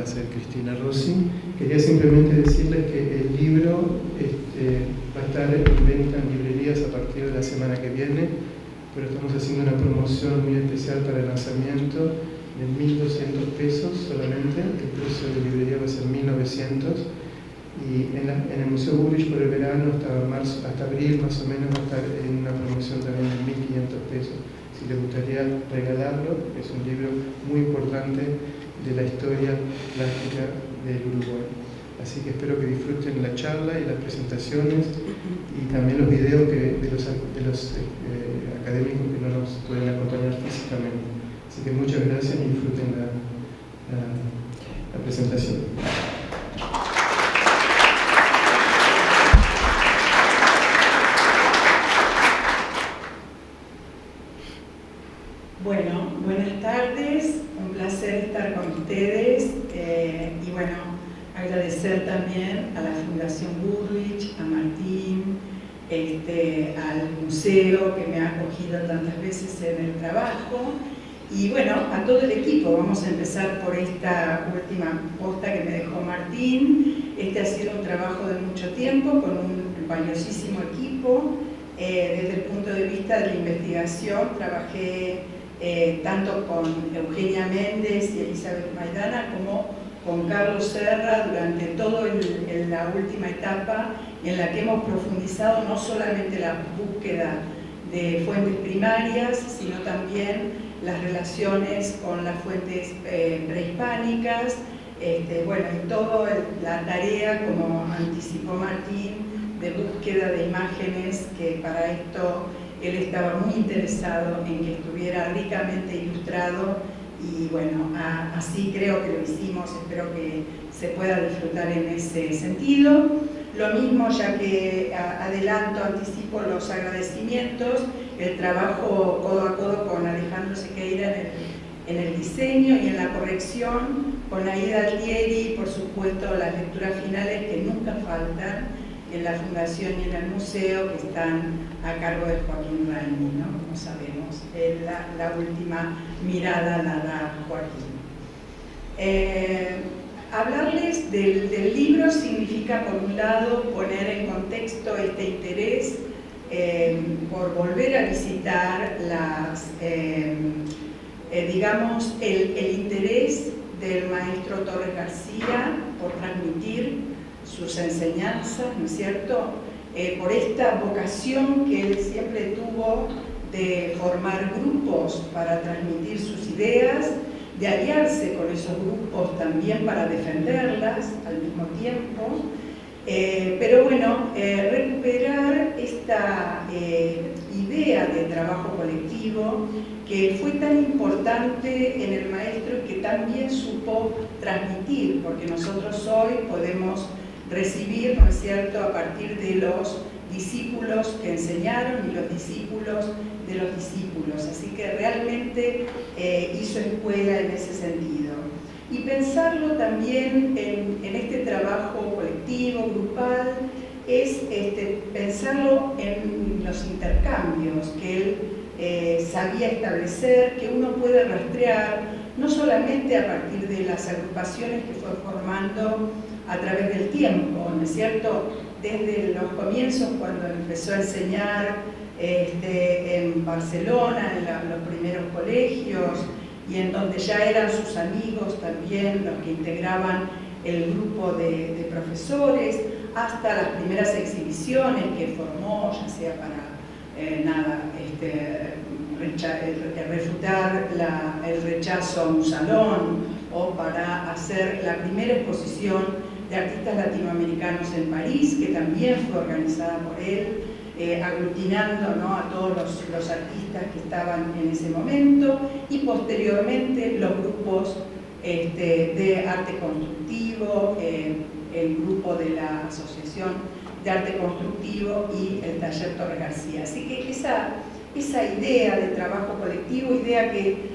va a ser Cristina Rossi. Quería simplemente decirles que el libro va a estar en venta en librerías a partir de la semana que viene, pero estamos haciendo una promoción muy especial para el lanzamiento de 1.200 pesos solamente. El precio de librería va a ser 1.900. Y en el Museo Bullrich por el verano hasta abril más o menos va a estar en una promoción también de 1.500 pesos. Si les gustaría regalarlo, es un libro muy importante de la historia plástica del Uruguay. Así que espero que disfruten la charla y las presentaciones y también los videos de los académicos que no nos pueden acompañar físicamente. Así que muchas gracias y disfruten la presentación. Bueno, buenas tardes, un placer estar con ustedes y bueno, agradecer también a la Fundación Bullrich, a Martín, al museo que me ha acogido tantas veces en el trabajo y bueno, a todo el equipo. Vamos a empezar por esta última posta que me dejó Martín. Ha sido un trabajo de mucho tiempo con un valiosísimo equipo. Desde el punto de vista de la investigación trabajé tanto con Eugenia Méndez y Elizabeth Maidana como con Carlos Serra durante toda la última etapa en la que hemos profundizado no solamente la búsqueda de fuentes primarias, sino también las relaciones con las fuentes prehispánicas, bueno, y toda la tarea, como anticipó Martín, de búsqueda de imágenes, que para esto él estaba muy interesado en que estuviera ricamente ilustrado y bueno, así creo que lo hicimos, espero que se pueda disfrutar en ese sentido. Lo mismo, ya que anticipo los agradecimientos, el trabajo codo a codo con Alejandro Sequeira en el diseño y en la corrección, con Aida Altieri, por supuesto las lecturas finales que nunca faltan en la Fundación y en el museo, que están a cargo de Joaquín Raimi, ¿no? Como sabemos, la última mirada la da Joaquín. Hablarles del libro significa, por un lado, poner en contexto este interés por volver a visitar digamos, el interés del maestro Torres García por transmitir sus enseñanzas, ¿no es cierto? Por esta vocación que él siempre tuvo de formar grupos para transmitir sus ideas, de aliarse con esos grupos también para defenderlas al mismo tiempo, pero bueno, recuperar esta idea de trabajo colectivo que fue tan importante en el maestro y que también supo transmitir, porque nosotros hoy podemos recibir, ¿no es cierto?, a partir de los discípulos que enseñaron y los discípulos de los discípulos. Así que realmente hizo escuela en ese sentido. Y pensarlo también en este trabajo colectivo, grupal, es pensarlo en los intercambios que él sabía establecer, que uno puede rastrear, no solamente a partir de las agrupaciones que fue formando a través del tiempo, ¿no es cierto?, desde los comienzos, cuando empezó a enseñar en Barcelona, en los primeros colegios, y en donde ya eran sus amigos también los que integraban el grupo de profesores, hasta las primeras exhibiciones que formó, ya sea para refutar el rechazo a un salón, o para hacer la primera exposición de artistas latinoamericanos en París, que también fue organizada por él, aglutinando, ¿no?, a todos los artistas que estaban en ese momento, y posteriormente los grupos de arte constructivo, el grupo de la Asociación de Arte Constructivo y el Taller Torres García. Así que esa idea de trabajo colectivo, idea que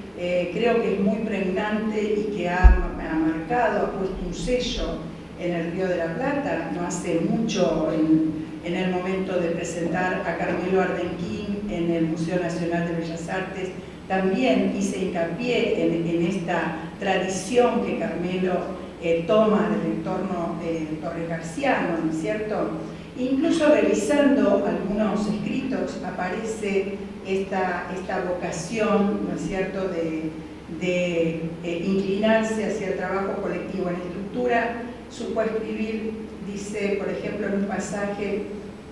creo que es muy pregnante y que ha marcado, ha puesto un sello en el Río de la Plata. No hace mucho, en el momento de presentar a Carmelo Ardenquín en el Museo Nacional de Bellas Artes, también hice hincapié en esta tradición que Carmelo toma del entorno Torres Garciano, ¿no es cierto? Incluso revisando algunos escritos aparece esta vocación, ¿no es cierto?, de inclinarse hacia el trabajo colectivo. En estructura supo escribir, dice, por ejemplo, en un pasaje,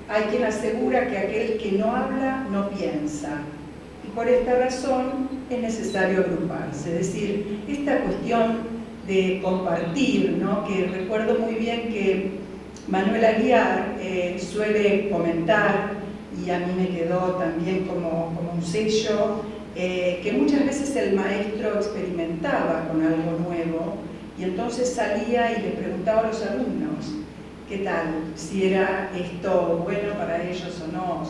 hay quien asegura que aquel que no habla no piensa, y por esta razón es necesario agruparse. Es decir, esta cuestión de compartir, ¿no?, que recuerdo muy bien que Manuel Aguiar suele comentar, y a mí me quedó también como un sello, que muchas veces el maestro experimentaba con algo nuevo y entonces salía y le preguntaba a los alumnos qué tal, si era esto bueno para ellos o no,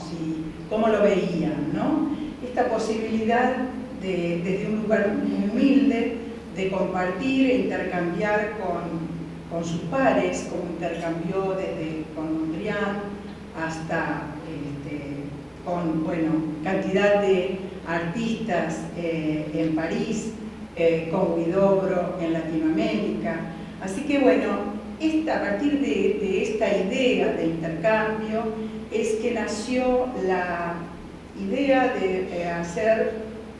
cómo lo veían, ¿no? Esta posibilidad desde un lugar muy humilde de compartir e intercambiar con sus pares, como intercambió desde con Mondrian hasta con, bueno, cantidad de artistas en París, con Huidobro en Latinoamérica. Así que bueno, a partir de esta idea de intercambio es que nació la idea de hacer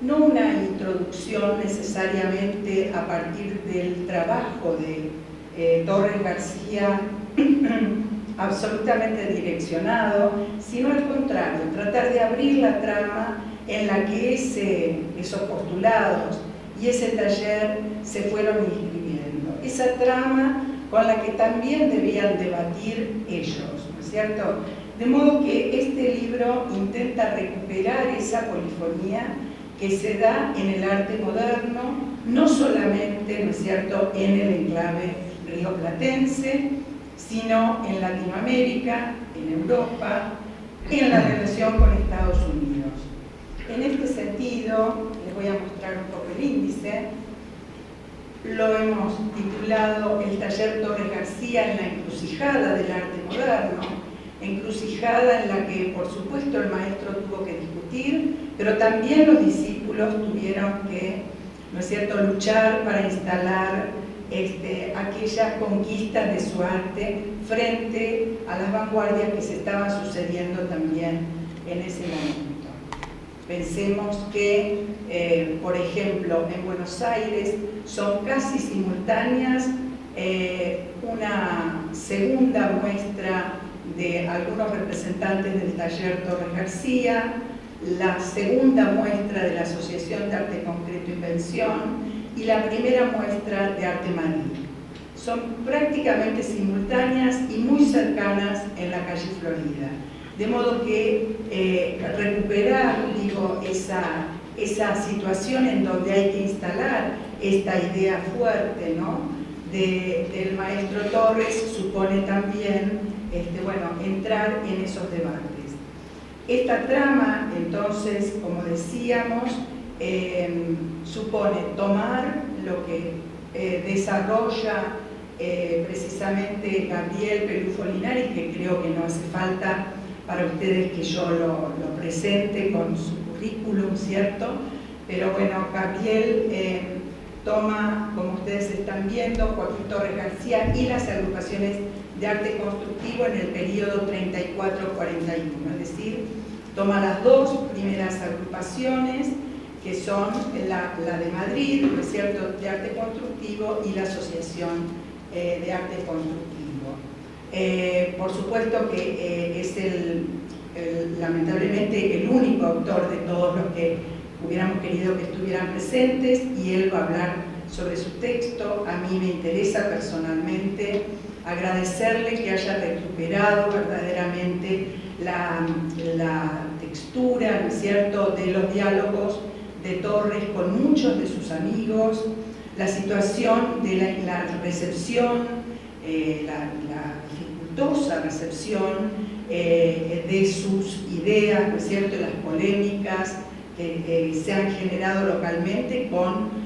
no una introducción necesariamente a partir del trabajo de Torres García absolutamente direccionado, sino al contrario, tratar de abrir la trama en la que esos postulados y ese taller se fueron inscribiendo. Esa trama con la que también debían debatir ellos, ¿no es cierto? De modo que este libro intenta recuperar esa polifonía que se da en el arte moderno, no solamente, ¿no es cierto?, en el enclave rioplatense, sino en Latinoamérica, en Europa, en la relación con Estados Unidos. En este sentido, les voy a mostrar un poco el índice. Lo hemos titulado El taller Torres García en la encrucijada del arte moderno, encrucijada en la que, por supuesto, el maestro tuvo que discutir, pero también los discípulos tuvieron que, ¿no es cierto?, luchar para instalar aquellas conquistas de su arte frente a las vanguardias que se estaban sucediendo también en ese momento. Pensemos que, por ejemplo, en Buenos Aires son casi simultáneas una segunda muestra de algunos representantes del taller Torres García, la segunda muestra de la Asociación de Arte Concreto Invención y la primera muestra de Arte Madrid. Son prácticamente simultáneas y muy cercanas en la calle Florida. De modo que recuperar, digo, esa situación en donde hay que instalar esta idea fuerte, ¿no?, del maestro Torres supone también bueno, entrar en esos debates. Esta trama, entonces, como decíamos, supone tomar lo que desarrolla precisamente Gabriel Pelufo Linares, que creo que no hace falta para ustedes que yo lo presente con su currículum, ¿cierto? Pero bueno, Gabriel toma, como ustedes están viendo, Joaquín Torres García y las agrupaciones de arte constructivo en el periodo 34-41, es decir, toma las dos primeras agrupaciones, que son la de Madrid, ¿no es cierto?, de arte constructivo, y la Asociación de Arte Constructivo. Por supuesto que es lamentablemente el único autor de todos los que hubiéramos querido que estuvieran presentes, y él va a hablar sobre su texto. A mí me interesa personalmente agradecerle que haya recuperado verdaderamente la textura, ¿no es cierto?, de los diálogos de Torres con muchos de sus amigos, la situación de la recepción, la dificultosa recepción de sus ideas, ¿no es cierto?, las polémicas que se han generado localmente con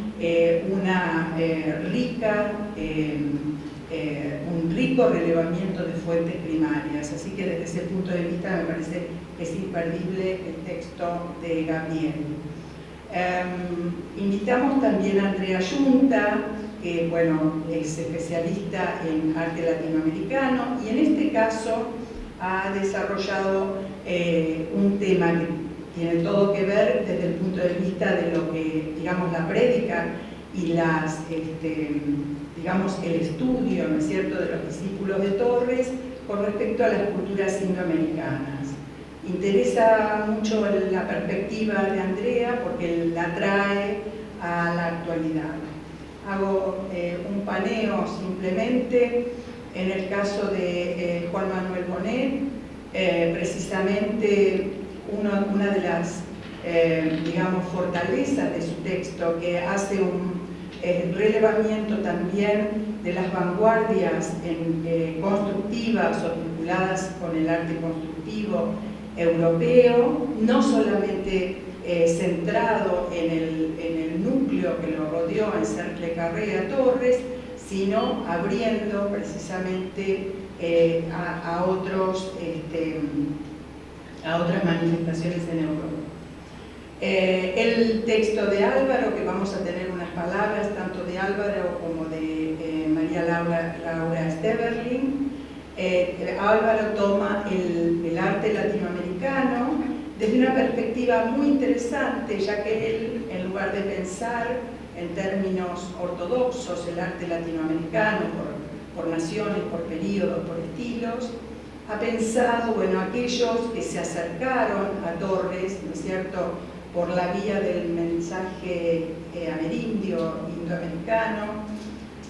un rico relevamiento de fuentes primarias. Así que desde ese punto de vista me parece que es imperdible el texto de Gabriel. Invitamos también a Andrea Yunta, que bueno, es especialista en arte latinoamericano y en este caso ha desarrollado un tema que tiene todo que ver desde el punto de vista de lo que, digamos, la prédica y las, digamos, el estudio, ¿no es cierto?, de los discípulos de Torres con respecto a las culturas indoamericanas. Interesa mucho la perspectiva de Andrea porque la trae a la actualidad. Hago un paneo simplemente. En el caso de Juan Manuel Bonet, precisamente una de las digamos, fortalezas de su texto, que hace un relevamiento también de las vanguardias constructivas o vinculadas con el arte constructivo europeo, no solamente centrado en el núcleo que lo rodeó en Cercle Carrea Torres, sino abriendo precisamente a otras manifestaciones en Europa. El texto de Álvaro, que vamos a tener unas palabras tanto de Álvaro como de María Laura Steverling. Álvaro toma el arte latinoamericano desde una perspectiva muy interesante, ya que él, en lugar de pensar en términos ortodoxos el arte latinoamericano por naciones, por periodos, por estilos, ha pensado, bueno, aquellos que se acercaron a Torres, ¿no es cierto?, por la vía del mensaje amerindio, indoamericano,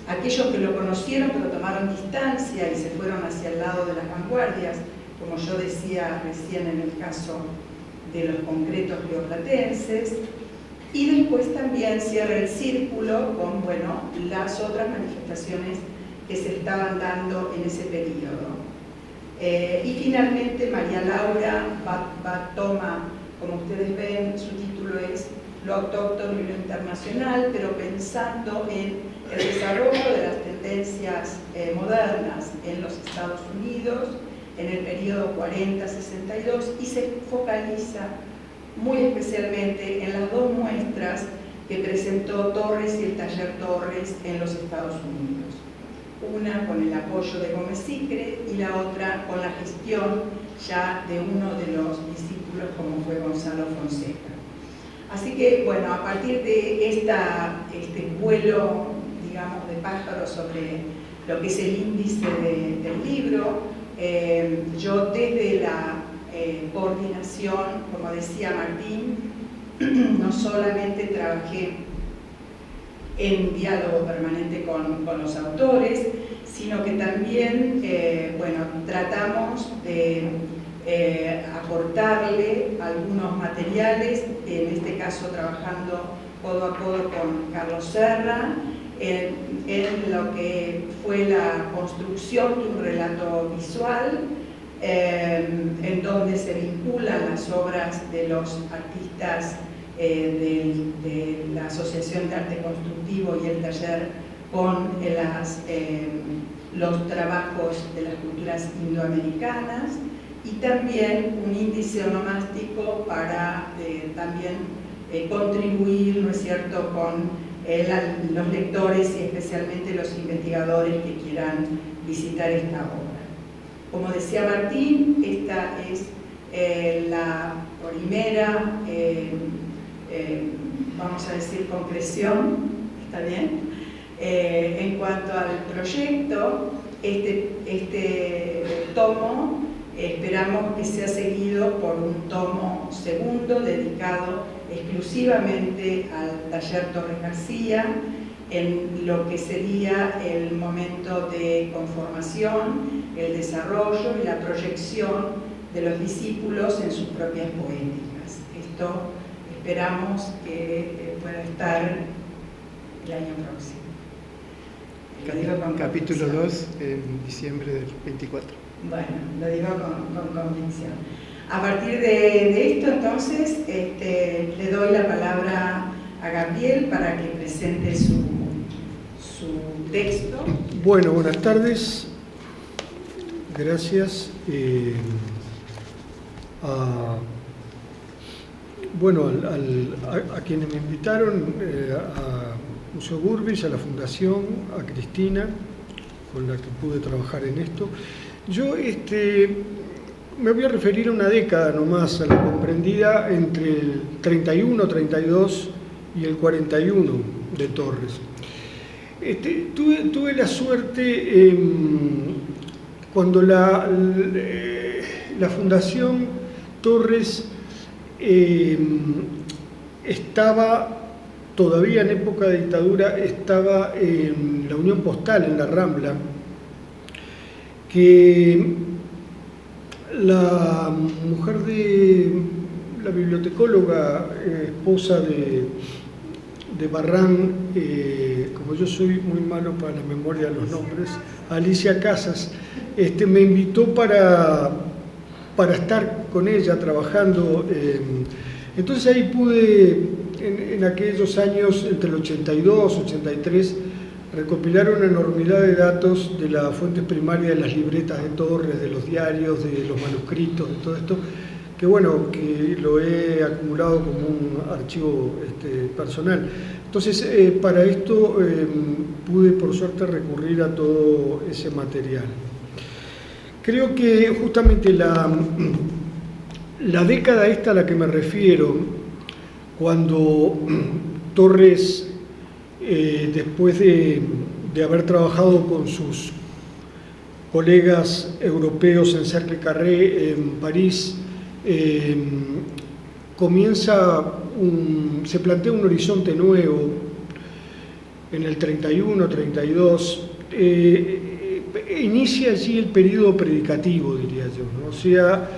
aquellos que lo conocieron pero tomaron distancia y se fueron hacia el lado de las vanguardias, como yo decía recién en el caso de los concretos rioplatenses, y después también cierra el círculo con, bueno, las otras manifestaciones que se estaban dando en ese periodo. Y finalmente María Laura toma, como ustedes ven, su título es Lo autóctono y lo internacional, pero pensando en el desarrollo de las tendencias modernas en los Estados Unidos en el periodo 40-62 y se focaliza muy especialmente en las dos muestras que presentó Torres y el Taller Torres en los Estados Unidos. Una con el apoyo de Gómez Sicre y la otra con la gestión ya de uno de los discípulos como fue Gonzalo Fonseca. Así que, bueno, a partir de este vuelo, digamos, de pájaros sobre lo que es el índice del libro, yo desde la coordinación, como decía Martín, no solamente trabajé en diálogo permanente con los autores, sino que también, bueno, tratamos de aportarle algunos materiales, en este caso trabajando codo a codo con Carlos Serra, en lo que fue la construcción de un relato visual, en donde se vinculan las obras de los artistas de la Asociación de Arte Constructivo y el taller con los trabajos de las culturas indoamericanas, y también un índice onomástico para también contribuir, ¿no es cierto?, con los lectores y especialmente los investigadores que quieran visitar esta obra. Como decía Martín, esta es la primera, vamos a decir, concreción, ¿está bien? En cuanto al proyecto, este tomo esperamos que sea seguido por un tomo segundo dedicado exclusivamente al taller Torres García, en lo que sería el momento de conformación, el desarrollo y la proyección de los discípulos en sus propias poéticas. Esto esperamos que pueda estar el año próximo. Capítulo 2 en diciembre del 24. Bueno, lo digo con convicción. A partir de esto, entonces, le doy la palabra a Gabriel para que presente su texto. Bueno, buenas tardes. Gracias. Bueno, a quienes me invitaron a Museo Burbich, a la Fundación, a Cristina, con la que pude trabajar en esto. Yo me voy a referir a una década nomás, a la comprendida entre el 31, 32 y el 41 de Torres. Tuve la suerte, cuando la Fundación Torres estaba todavía en época de dictadura, estaba en la Unión Postal, en la Rambla, que la mujer de la bibliotecóloga, esposa de Barrán, como yo soy muy malo para la memoria de los nombres, Alicia Casas, me invitó para estar con ella trabajando. Entonces ahí pude, en aquellos años, entre el 82 y 83, recopilar una enormidad de datos de las fuentes primarias de las libretas de Torres, de los diarios, de los manuscritos, de todo esto, que bueno, que lo he acumulado como un archivo personal. Entonces, para esto pude, por suerte, recurrir a todo ese material. Creo que justamente la década esta a la que me refiero, cuando Torres, después de haber trabajado con sus colegas europeos en Cercle Carré, en París, se plantea un horizonte nuevo en el 31, 32, inicia allí el periodo predicativo, diría yo, ¿no? O sea,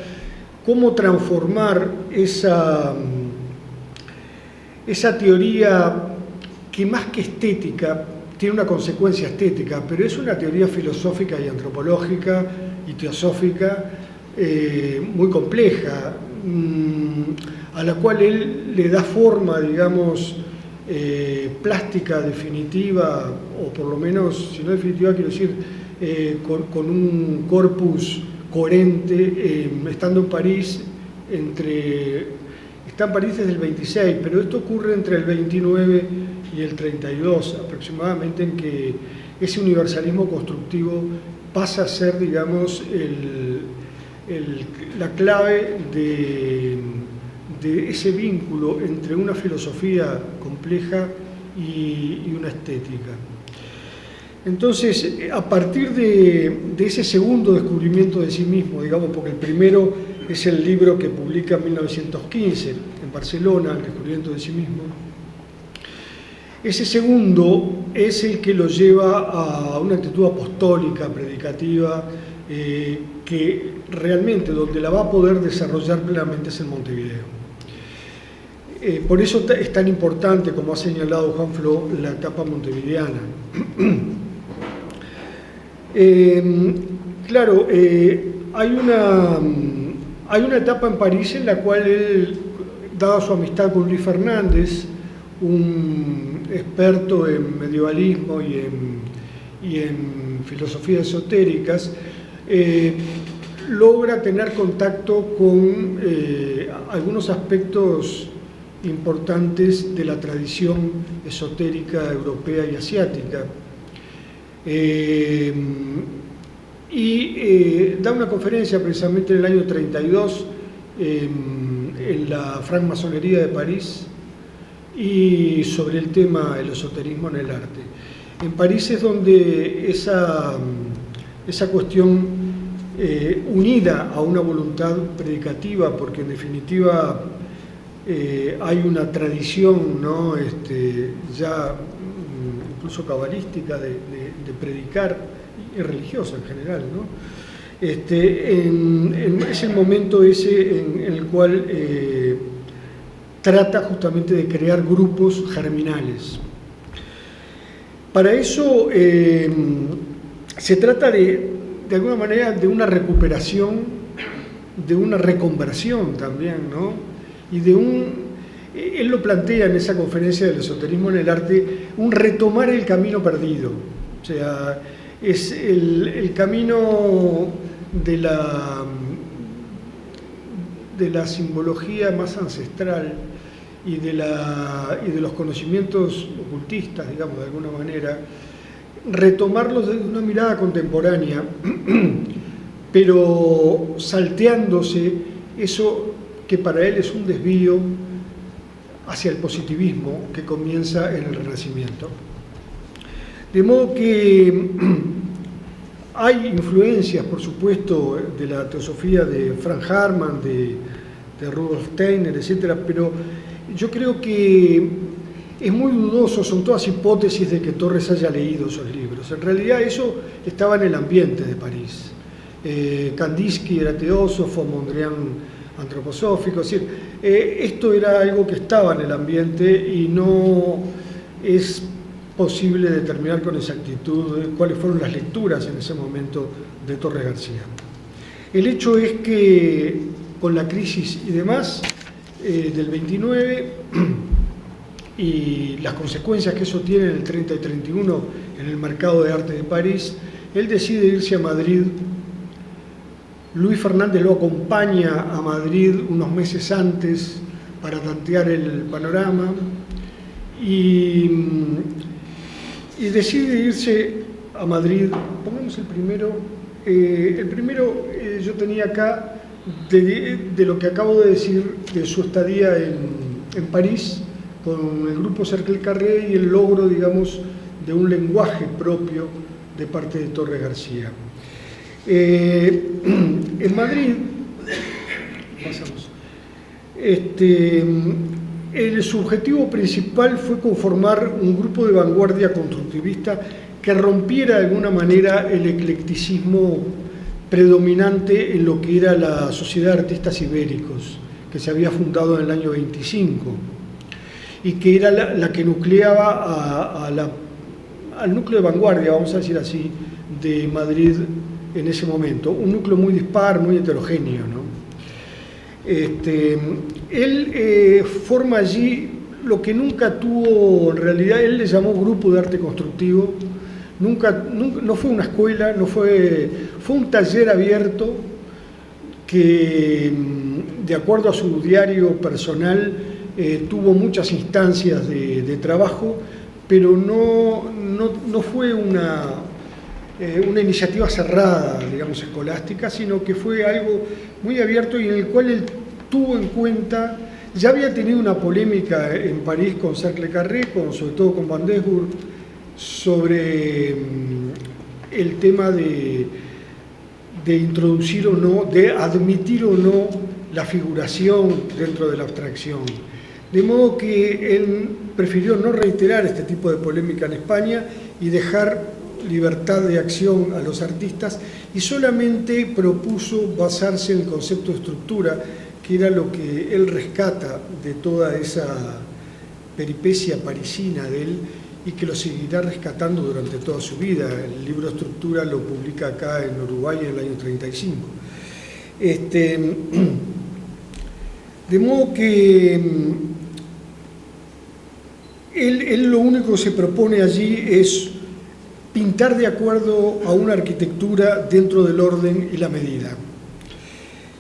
cómo transformar esa teoría que más que estética, tiene una consecuencia estética, pero es una teoría filosófica y antropológica y teosófica muy compleja, a la cual él le da forma, digamos, plástica definitiva, o por lo menos, si no definitiva, quiero decir, con un corpus coherente, estando en París, está en París desde el 26, pero esto ocurre entre el 29 y el 32 aproximadamente, en que ese universalismo constructivo pasa a ser, digamos, la clave de ese vínculo entre una filosofía compleja y una estética. Entonces, a partir de ese segundo descubrimiento de sí mismo, digamos, porque el primero es el libro que publica en 1915 en Barcelona, El descubrimiento de sí mismo, ese segundo es el que lo lleva a una actitud apostólica, predicativa, que realmente donde la va a poder desarrollar plenamente es en Montevideo. Por eso es tan importante, como ha señalado Juan Flo, la etapa montevideana. Claro, hay una etapa en París en la cual él, dada su amistad con Luis Fernández, un experto en medievalismo y en filosofías esotéricas, logra tener contacto con algunos aspectos importantes de la tradición esotérica europea y asiática. Da una conferencia precisamente en el año 32 en la francmasonería de París, y sobre el tema del esoterismo en el arte. En París es donde esa cuestión, unida a una voluntad predicativa, porque en definitiva hay una tradición, ¿no? Ya incluso cabalística de predicar, y religiosa en general, ¿no? Es el momento ese en el cual trata justamente de crear grupos germinales. Para eso se trata de alguna manera de una recuperación, de una reconversión también, ¿no? Y él lo plantea en esa conferencia del esoterismo en el arte, un retomar el camino perdido. O sea, es el camino de la simbología más ancestral, y de los conocimientos ocultistas, digamos, de alguna manera, retomarlos desde una mirada contemporánea, pero salteándose eso que para él es un desvío hacia el positivismo que comienza en el Renacimiento. De modo que hay influencias, por supuesto, de la teosofía de Frank Hartmann, de Rudolf Steiner, etc., pero yo creo que es muy dudoso, son todas hipótesis de que Torres haya leído esos libros. En realidad eso estaba en el ambiente de París. Kandinsky era teósofo, Mondrian antroposófico, es decir, esto era algo que estaba en el ambiente y no es posible determinar con exactitud cuáles fueron las lecturas en ese momento de Torres García. El hecho es que con la crisis y demás del 29 y las consecuencias que eso tiene en el 30 y 31 en el mercado de arte de París, él decide irse a Madrid. Luis Fernández lo acompaña a Madrid unos meses antes para tantear el panorama y decide irse a Madrid. Pongamos el primero. Yo tenía acá de lo que acabo de decir de su estadía en París con el grupo Cercle Carré y el logro, digamos, de un lenguaje propio de parte de Torres García. En Madrid, pasamos, su objetivo principal fue conformar un grupo de vanguardia constructivista que rompiera de alguna manera el eclecticismo predominante en lo que era la Sociedad de Artistas Ibéricos, que se había fundado en el año 25, y que era la que nucleaba al núcleo de vanguardia, vamos a decir así, de Madrid en ese momento, un núcleo muy dispar, muy heterogéneo, ¿no? Él forma allí lo que nunca tuvo, en realidad él le llamó Grupo de Arte Constructivo, no fue una escuela, fue un taller abierto que, de acuerdo a su diario personal, tuvo muchas instancias de trabajo, pero no fue una iniciativa cerrada, digamos, escolástica, sino que fue algo muy abierto y en el cual él tuvo en cuenta, ya había tenido una polémica en París con Cercle Carré, sobre todo con Van Desburg, sobre el tema de introducir o no, de admitir o no la figuración dentro de la abstracción. De modo que él prefirió no reiterar este tipo de polémica en España y dejar libertad de acción a los artistas y solamente propuso basarse en el concepto de estructura, que era lo que él rescata de toda esa peripecia parisina de él y que lo seguirá rescatando durante toda su vida. El libro Estructura lo publica acá en Uruguay en el año 35. De modo que él lo único que se propone allí es pintar de acuerdo a una arquitectura dentro del orden y la medida.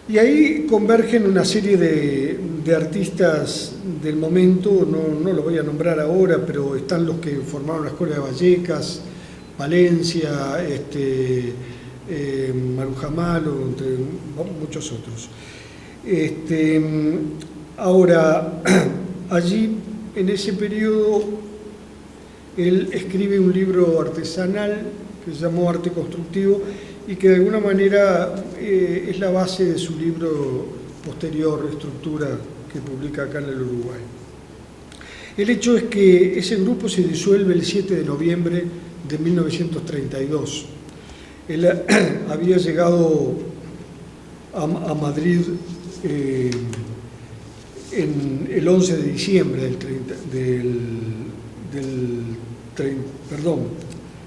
Y ahí convergen una serie de artistas del momento, no los voy a nombrar ahora, pero están los que formaron la Escuela de Vallecas, Valencia, Maruja Malo, entre muchos otros. Ahora, allí, en ese periodo, él escribe un libro artesanal que se llamó Arte Constructivo y que de alguna manera es la base de su libro posterior, Estructura, que publica acá en el Uruguay. El hecho es que ese grupo se disuelve el 7 de noviembre de 1932. Él había llegado a Madrid el 11 de diciembre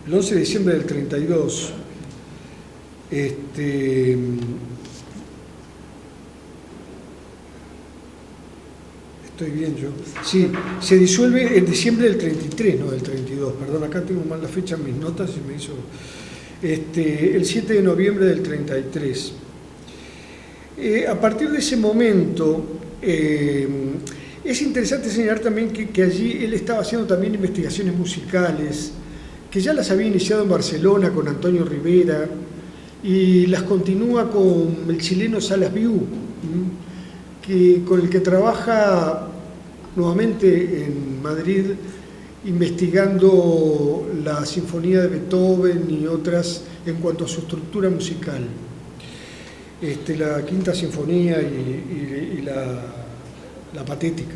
el 11 de diciembre del 32. Estoy bien yo. Sí, se disuelve en diciembre del 33, no del 32. Perdón, acá tengo mal la fecha en mis notas y me hizo... el 7 de noviembre del 33. A partir de ese momento, Es interesante señalar también que allí él estaba haciendo también investigaciones musicales, que ya las había iniciado en Barcelona con Antonio Rivera, y las continúa con el chileno Salas Viu, con el que trabaja nuevamente en Madrid, investigando la Sinfonía de Beethoven y otras en cuanto a su estructura musical. La Quinta Sinfonía y la Patética.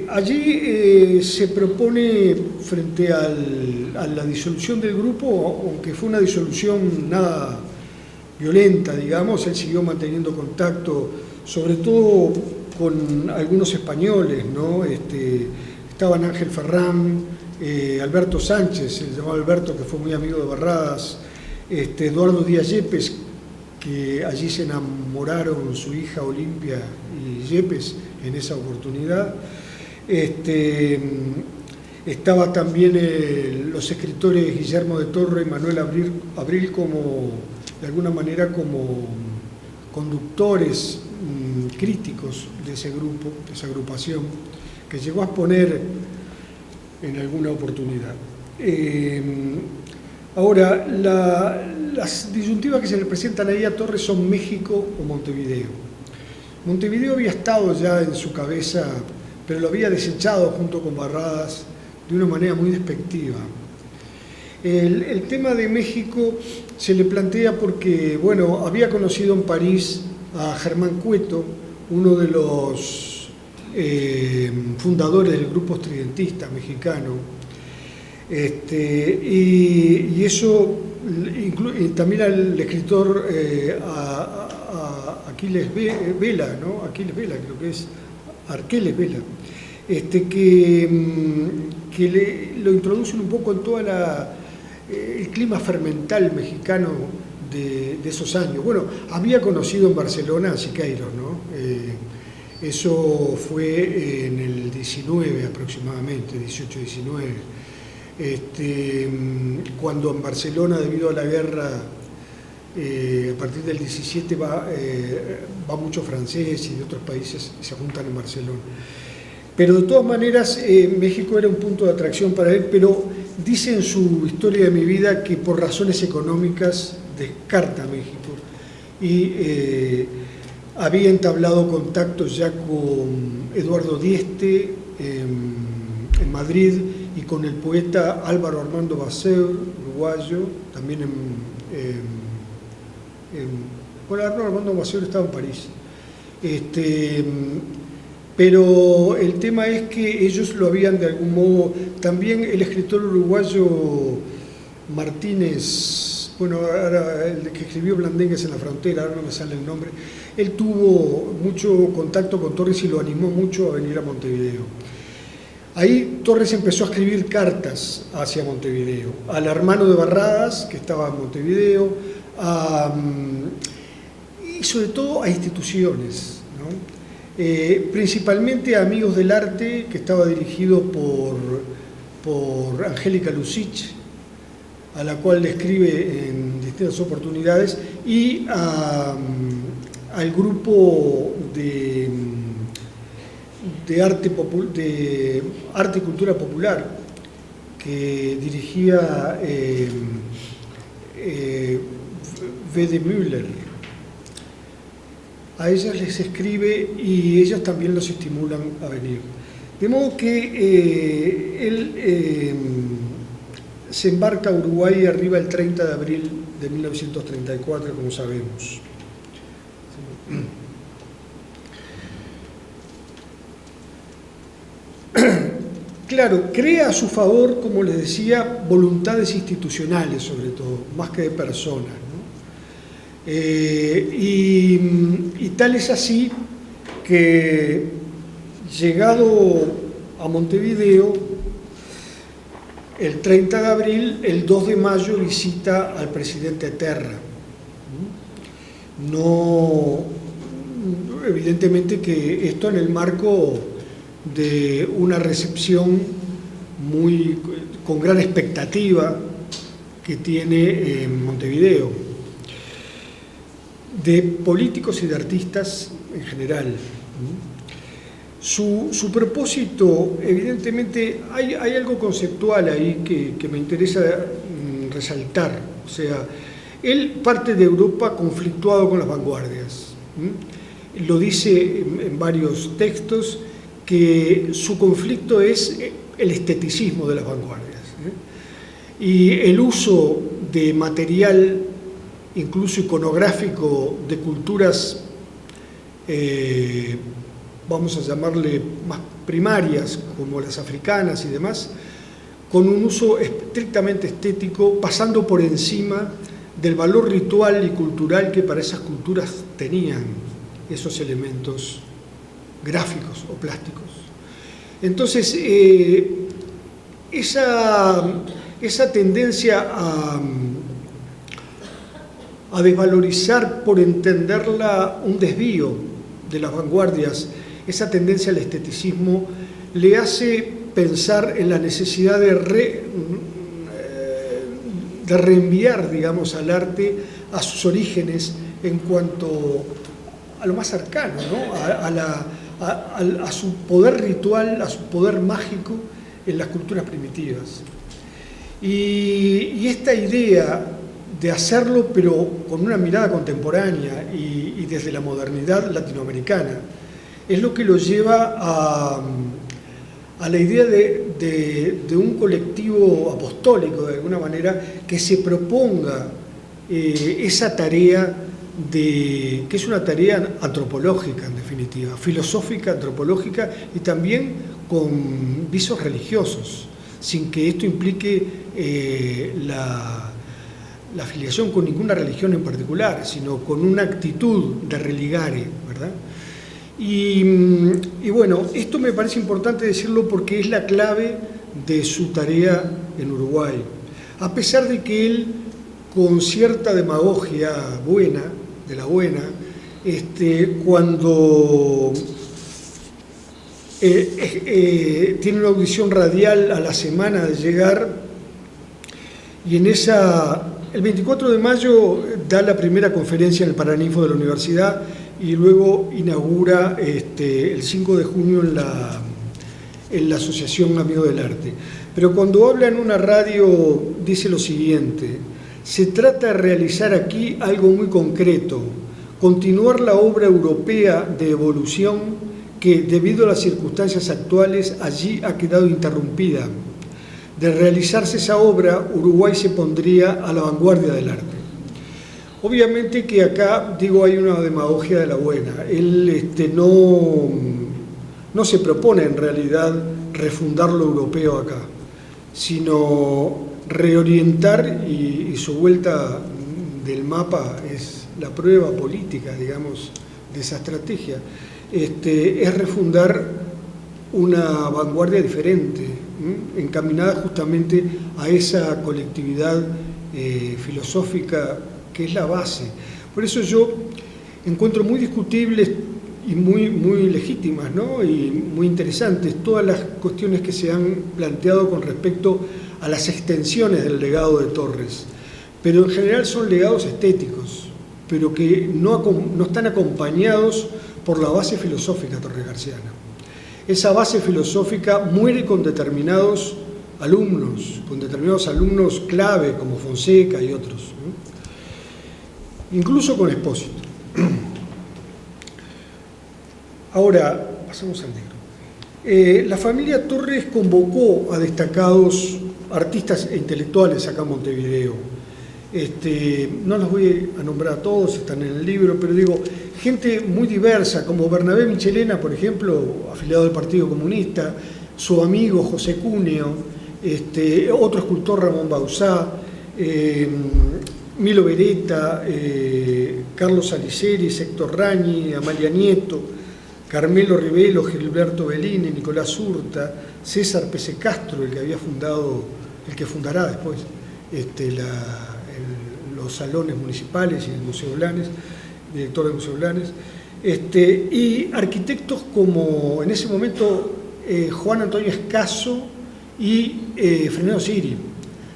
Allí se propone, frente a la disolución del grupo, aunque fue una disolución nada violenta, digamos, él siguió manteniendo contacto, sobre todo con algunos españoles, ¿no? Estaban Ángel Ferrán, Alberto Sánchez, se llamaba Alberto, que fue muy amigo de Barradas, Eduardo Díaz Yepes, que allí se enamoraron su hija Olimpia y Yepes en esa oportunidad. Estaba también los escritores Guillermo de Torre y Manuel Abril como, de alguna manera, como conductores críticos de ese grupo, de esa agrupación, que llegó a exponer en alguna oportunidad. Ahora, las disyuntivas que se le presentan ahí a Torres son México o Montevideo. Montevideo había estado ya en su cabeza, pero lo había desechado junto con Barradas de una manera muy despectiva. El tema de México se le plantea porque, bueno, había conocido en París a Germán Cueto, uno de los fundadores del grupo estridentista mexicano, y eso también al escritor Aquiles Vela, ¿no? Aquiles Vela, creo que es Arqueles Vela, que lo introducen un poco en todo el clima fermental mexicano de esos años. Bueno, había conocido en Barcelona a Siqueiros, ¿no? Eso fue en el 19 aproximadamente, 18-19, cuando en Barcelona, debido a la guerra, a partir del 17 va mucho francés y de otros países y se juntan en Barcelona. Pero de todas maneras, México era un punto de atracción para él, pero dice en su Historia de mi vida que por razones económicas descarta México y había entablado contactos ya con Eduardo Dieste en Madrid y con el poeta Álvaro Armando Baseur, uruguayo, también bueno, Álvaro Armando Baseur estaba en París. Pero el tema es que ellos lo habían de algún modo, también el escritor uruguayo Martínez, bueno, ahora el que escribió Blandengues en la frontera, ahora no me sale el nombre, él tuvo mucho contacto con Torres y lo animó mucho a venir a Montevideo. Ahí Torres empezó a escribir cartas hacia Montevideo, al hermano de Barradas, que estaba en Montevideo, y sobre todo a instituciones, ¿no? Principalmente a Amigos del Arte, que estaba dirigido por Angélica Lucich, a la cual le escribe en distintas oportunidades, y al grupo de arte y cultura popular que dirigía V. de Müller. A ellas les escribe y ellos también los estimulan a venir. De modo que él se embarca a Uruguay y arriba el 30 de abril de 1934, como sabemos. Claro, crea a su favor, como les decía, voluntades institucionales sobre todo, más que de personas, ¿no? Y tal es así que, llegado a Montevideo, el 30 de abril, el 2 de mayo visita al presidente Terra. No, evidentemente que esto en el marco de una recepción con gran expectativa que tiene en Montevideo, de políticos y de artistas en general. Su propósito, evidentemente, hay algo conceptual ahí que me interesa resaltar. O sea, él parte de Europa conflictuado con las vanguardias. Lo dice en varios textos que su conflicto es el esteticismo de las vanguardias. Y el uso de material, incluso iconográfico, de culturas, vamos a llamarle más primarias, como las africanas y demás, con un uso estrictamente estético, pasando por encima del valor ritual y cultural que para esas culturas tenían esos elementos gráficos o plásticos. Entonces, esa tendencia a desvalorizar por entenderla un desvío de las vanguardias, esa tendencia al esteticismo, le hace pensar en la necesidad de reenviar, digamos, al arte a sus orígenes en cuanto a lo más cercano, ¿no? a su poder ritual, a su poder mágico en las culturas primitivas. Y esta idea de hacerlo, pero con una mirada contemporánea y desde la modernidad latinoamericana, es lo que lo lleva a la idea de un colectivo apostólico, de alguna manera, que se proponga esa tarea, que es una tarea antropológica, en definitiva, filosófica, antropológica, y también con visos religiosos, sin que esto implique la afiliación con ninguna religión en particular, sino con una actitud de religare, ¿verdad? Y bueno, esto me parece importante decirlo porque es la clave de su tarea en Uruguay. A pesar de que él, con cierta demagogia buena, de la buena, cuando tiene una audición radial a la semana de llegar, y en el 24 de mayo da la primera conferencia en el Paraninfo de la universidad y luego inaugura el 5 de junio en la Asociación Amigos del Arte. Pero cuando habla en una radio dice lo siguiente: se trata de realizar aquí algo muy concreto, continuar la obra europea de evolución que, debido a las circunstancias actuales, allí ha quedado interrumpida. De realizarse esa obra, Uruguay se pondría a la vanguardia del arte. Obviamente que acá, digo, hay una demagogia de la buena. Él no se propone en realidad refundar lo europeo acá, sino reorientar, y su vuelta del mapa es la prueba política, digamos, de esa estrategia, es refundar una vanguardia diferente, encaminada justamente a esa colectividad filosófica que es la base. Por eso yo encuentro muy discutibles y muy legítimas, ¿no? Y muy interesantes todas las cuestiones que se han planteado con respecto a las extensiones del legado de Torres, pero en general son legados estéticos, pero que no están acompañados por la base filosófica torregarciana. Esa base filosófica muere con determinados alumnos clave como Fonseca y otros, ¿no? Incluso con Espósito. Ahora, pasamos al negro. La familia Torres convocó a destacados artistas e intelectuales acá en Montevideo. No los voy a nombrar a todos, están en el libro, pero digo, gente muy diversa, como Bernabé Michelena, por ejemplo, afiliado del Partido Comunista, su amigo José Cúneo, otro escultor Ramón Bauzá, Milo Beretta, Carlos Saliceri, Héctor Rañi, Amalia Nieto, Carmelo Rivelo, Gilberto Bellini, Nicolás Urta, César Pese Castro, el que fundará después los salones municipales y el Museo Blanes, director del Museo Blanes, y arquitectos como en ese momento Juan Antonio Escaso y Fernando Siri.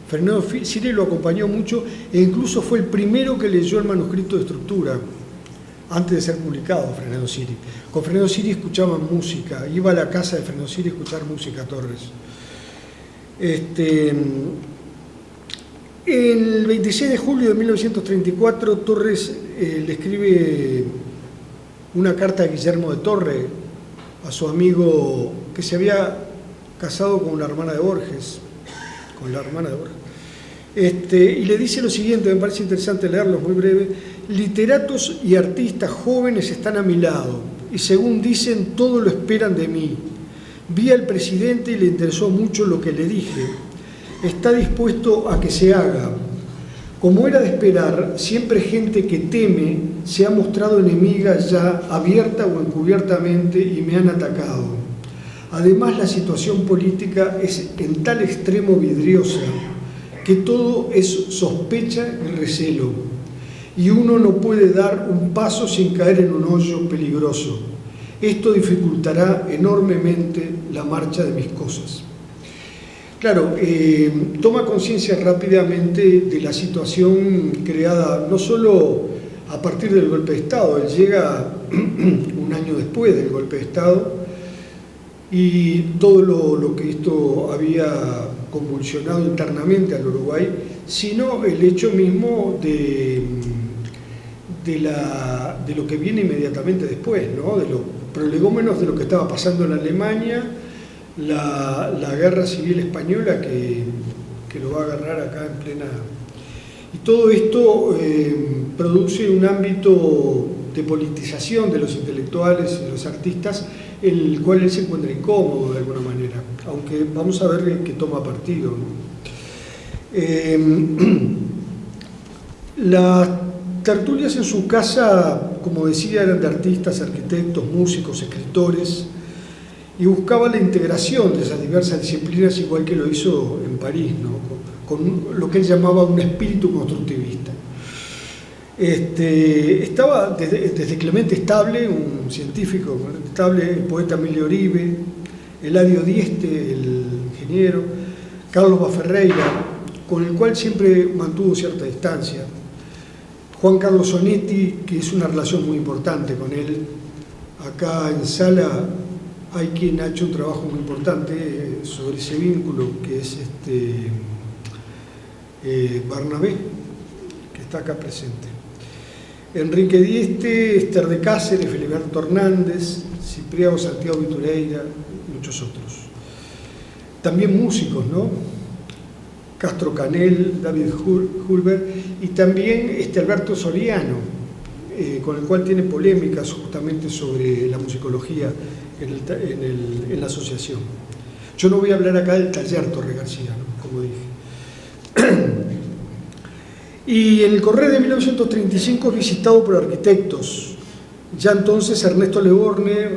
Fernando Siri lo acompañó mucho e incluso fue el primero que leyó el manuscrito de estructura antes de ser publicado Fresneda Siri. Con Fresneda Siri escuchaban música, iba a la casa de Fresneda Siri a escuchar música, Torres. El 26 de julio de 1934, Torres le escribe una carta a Guillermo de Torre, a su amigo que se había casado con la hermana de Borges, y le dice lo siguiente, me parece interesante leerlo, es muy breve: literatos y artistas jóvenes están a mi lado y según dicen todo lo esperan de mí. Vi al presidente y le interesó mucho lo que le dije. Está dispuesto a que se haga. Como era de esperar, siempre gente que teme se ha mostrado enemiga ya abierta o encubiertamente y me han atacado. Además, la situación política es en tal extremo vidriosa que todo es sospecha y recelo, y uno no puede dar un paso sin caer en un hoyo peligroso. Esto dificultará enormemente la marcha de mis cosas. Claro, toma conciencia rápidamente de la situación creada no solo a partir del golpe de Estado, él llega un año después del golpe de Estado y todo lo que esto había convulsionado internamente al Uruguay, sino el hecho mismo de lo que viene inmediatamente después, ¿no? De los prolegómenos de lo que estaba pasando en Alemania, la guerra civil española que lo va a agarrar acá en plena... Y todo esto produce un ámbito de politización de los intelectuales y de los artistas, en el cual él se encuentra incómodo de alguna manera, aunque vamos a ver que toma partido, ¿no? Las tertulias en su casa, como decía, eran de artistas, arquitectos, músicos, escritores, y buscaba la integración de esas diversas disciplinas, igual que lo hizo en París, ¿no? Con lo que él llamaba un espíritu constructivista. Estaba desde Clemente Estable, un científico estable, el poeta Emilio Oribe, Eladio Dieste, el ingeniero, Carlos Baferreira, con el cual siempre mantuvo cierta distancia, Juan Carlos Sonetti, que es una relación muy importante con él. Acá en Sala hay quien ha hecho un trabajo muy importante sobre ese vínculo, que es Barnabé, que está acá presente. Enrique Dieste, Esther de Cáceres, Filiberto Hernández, Cipriano Santiago Vitureira y muchos otros. También músicos, ¿no? Castro Canel, David Hulbert y también Alberto Soriano, con el cual tiene polémicas justamente sobre la musicología en la asociación. Yo no voy a hablar acá del taller Torre García, ¿no? Como dije. Y en el Correo de 1935 es visitado por arquitectos, ya entonces Ernesto Leborne,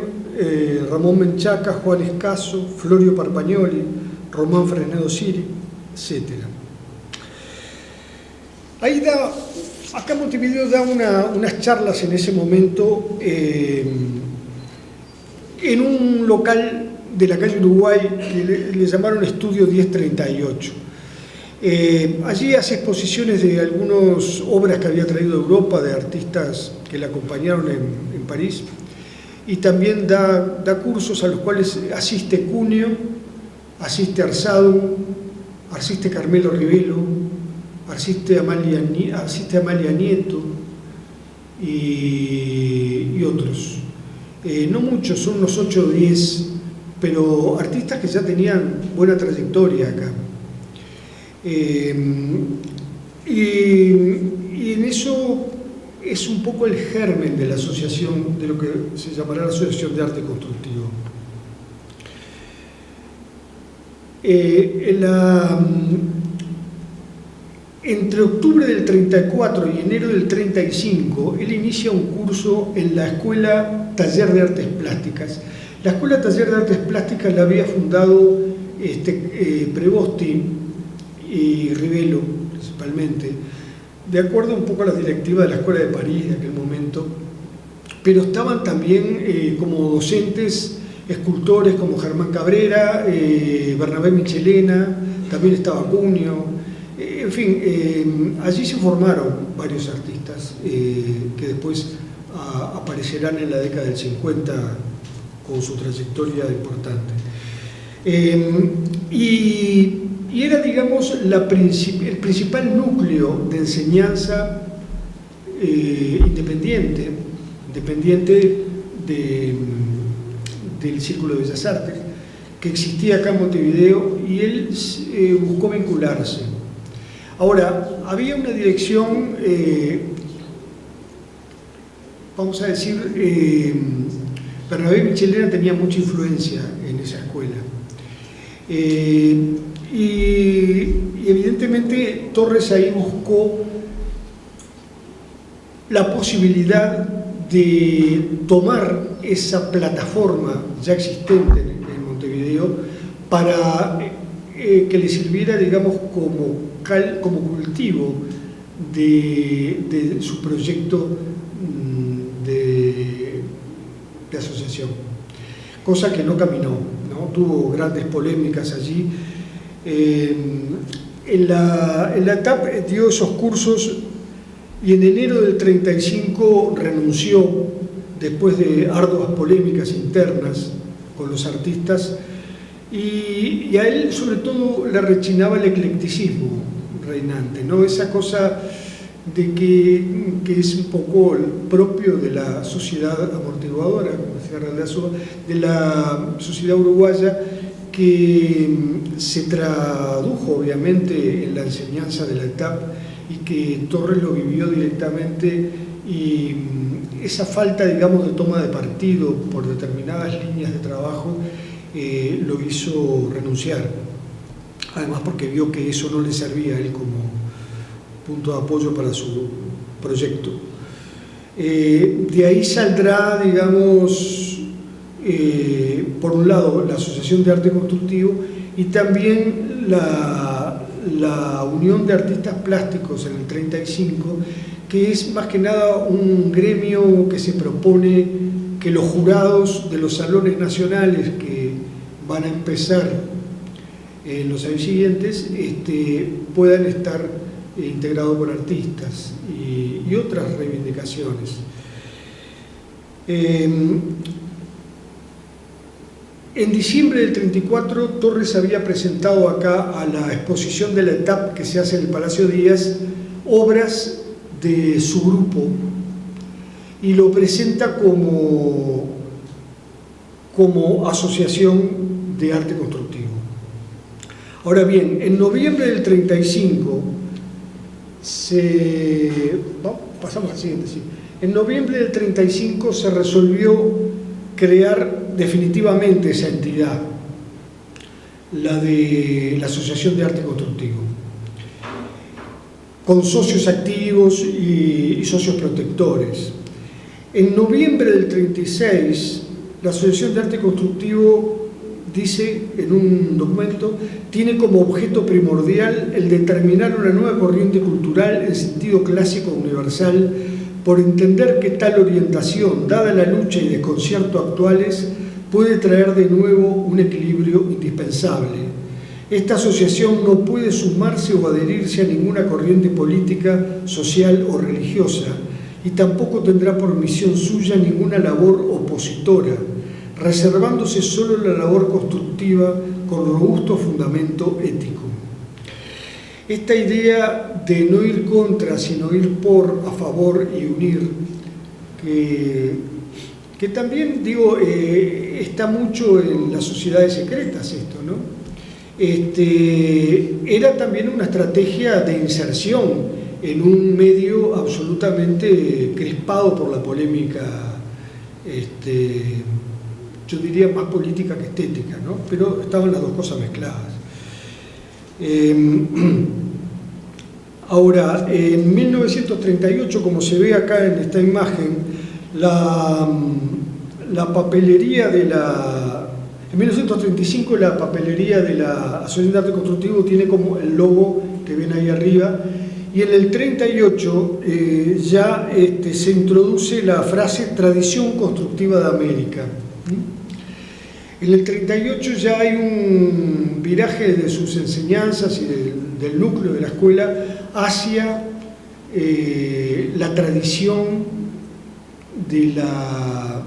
Ramón Menchaca, Juan Escaso, Florio Parpagnoli, Román Fresneda Siri, etc. Acá Montevideo da unas charlas en ese momento en un local de la calle Uruguay que le llamaron Estudio 1038. Allí hace exposiciones de algunas obras que había traído de Europa, de artistas que le acompañaron en París, y también da cursos a los cuales asiste Cuneo, asiste Arzado, asiste Carmelo Rivelo, asiste Amalia Nieto y otros. No muchos, son unos 8 o 10, pero artistas que ya tenían buena trayectoria acá. Y en eso es un poco el germen de la asociación, de lo que se llamará la Asociación de Arte Constructivo. Entre octubre del 34 y enero del 35, él inicia un curso en la Escuela Taller de Artes Plásticas. La Escuela Taller de Artes Plásticas la había fundado Prevosti y Rivelo, principalmente, de acuerdo un poco a las directivas de la Escuela de París de aquel momento, pero estaban también como docentes escultores como Germán Cabrera, Bernabé Michelena, también estaba Cuneo, en fin, allí se formaron varios artistas que después aparecerán en la década del 50 con su trayectoria importante. Y era, digamos, el principal núcleo de enseñanza independiente del Círculo de Bellas Artes, que existía acá en Montevideo, y él buscó vincularse. Ahora, había una dirección, vamos a decir, Bernabé Michelena tenía mucha influencia en esa escuela. Y evidentemente Torres ahí buscó la posibilidad de tomar esa plataforma ya existente en Montevideo para que le sirviera, digamos, como cultivo de su proyecto de asociación, cosa que no caminó, ¿no? Tuvo grandes polémicas allí. En la ETAP dio esos cursos y en enero del 35 renunció, después de arduas polémicas internas con los artistas, y a él sobre todo le rechinaba el eclecticismo reinante, ¿no? Esa cosa de que es un poco el propio de la sociedad amortiguadora, como decía Raldazzo, de la sociedad uruguaya, que se tradujo obviamente en la enseñanza de la ETAP y que Torres lo vivió directamente, y esa falta, digamos, de toma de partido por determinadas líneas de trabajo lo hizo renunciar, además porque vio que eso no le servía a él como punto de apoyo para su proyecto. De ahí saldrá, digamos, por un lado la Asociación de Arte Constructivo y también la Unión de Artistas Plásticos en el 35, que es más que nada un gremio que se propone que los jurados de los salones nacionales que van a empezar en los años siguientes puedan estar integrados por artistas y otras reivindicaciones. En diciembre del 34, Torres había presentado acá a la exposición de la ETAP que se hace en el Palacio Díaz obras de su grupo y lo presenta como asociación de arte constructivo. Ahora bien, en noviembre del 35 pasamos al siguiente, sí. En noviembre del 35 se resolvió crear definitivamente esa entidad, la de la Asociación de Arte Constructivo, con socios activos y socios protectores. En noviembre del 36, la Asociación de Arte Constructivo dice en un documento, tiene como objeto primordial el determinar una nueva corriente cultural en sentido clásico universal, por entender que tal orientación, dada la lucha y desconcierto actuales, puede traer de nuevo un equilibrio indispensable. Esta asociación no puede sumarse o adherirse a ninguna corriente política, social o religiosa, y tampoco tendrá por misión suya ninguna labor opositora, reservándose solo la labor constructiva con robusto fundamento ético. Esta idea de no ir contra, sino ir por, a favor y unir, que también, digo, está mucho en las sociedades secretas esto, ¿no? Era también una estrategia de inserción en un medio absolutamente crispado por la polémica, yo diría más política que estética, ¿no? Pero estaban las dos cosas mezcladas. Ahora, en 1938, como se ve acá en esta imagen, la papelería de la... En 1935 la papelería de la Asociación de Arte Constructivo tiene como el logo que ven ahí arriba, y en el 38 ya se introduce la frase Tradición Constructiva de América. En el 38 ya hay un viraje de sus enseñanzas y del núcleo de la escuela hacia la tradición de la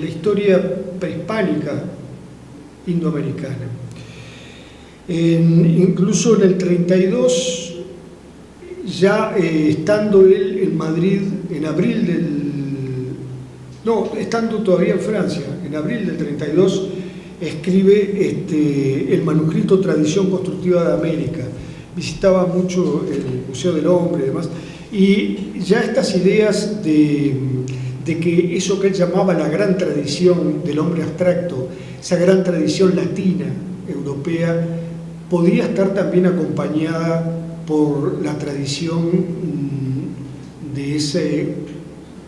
historia prehispánica indoamericana. Incluso en el 32, ya estando él en Madrid, en abril estando todavía en Francia, en abril del 32, escribe el manuscrito Tradición Constructiva de América. Visitaba mucho el Museo del Hombre y demás, y ya estas ideas de que eso que él llamaba la gran tradición del hombre abstracto, esa gran tradición latina, europea, podría estar también acompañada por la tradición de ese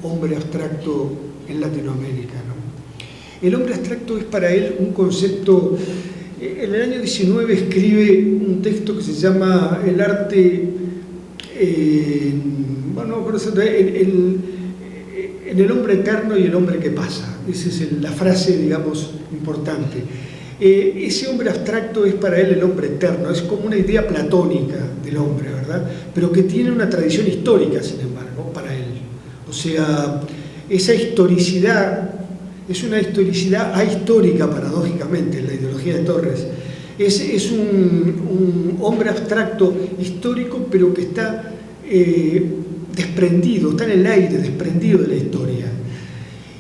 hombre abstracto en Latinoamérica, ¿no? El hombre abstracto es para él un concepto. En el año 19 escribe un texto que se llama El arte, en el hombre eterno y el hombre que pasa. Esa es la frase, digamos, importante. Ese hombre abstracto es para él el hombre eterno, es como una idea platónica del hombre, ¿verdad? Pero que tiene una tradición histórica, sin embargo, para él. O sea, esa historicidad es una historicidad ahistórica, paradójicamente, en la ideología de Torres. Es un hombre abstracto histórico, pero que está desprendido, está en el aire, desprendido de la historia.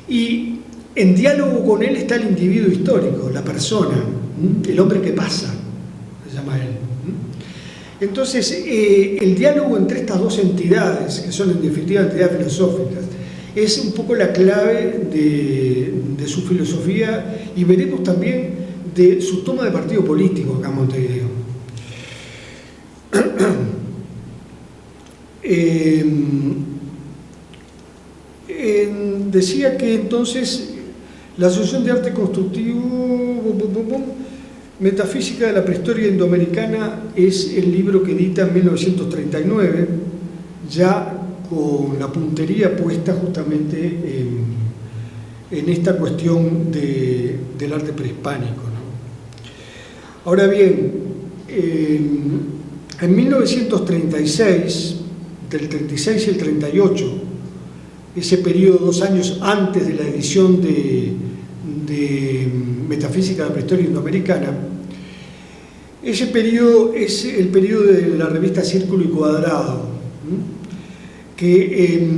Y en diálogo con él está el individuo histórico, la persona, el hombre que pasa, se llama él. Entonces, el diálogo entre estas dos entidades, que son en definitiva entidades filosóficas, es un poco la clave de su filosofía, y veremos también de su toma de partido político acá en Montevideo. Decía que entonces la Asociación de Arte Constructivo, Metafísica de la Prehistoria Indoamericana, es el libro que edita en 1939, ya con la puntería puesta justamente en esta cuestión del arte prehispánico, ¿no? Ahora bien, en 1936, del 36 y el 38, ese periodo, 2 años antes de la edición de Metafísica de la Prehistoria Indoamericana, ese periodo es el periodo de la revista Círculo y Cuadrado, que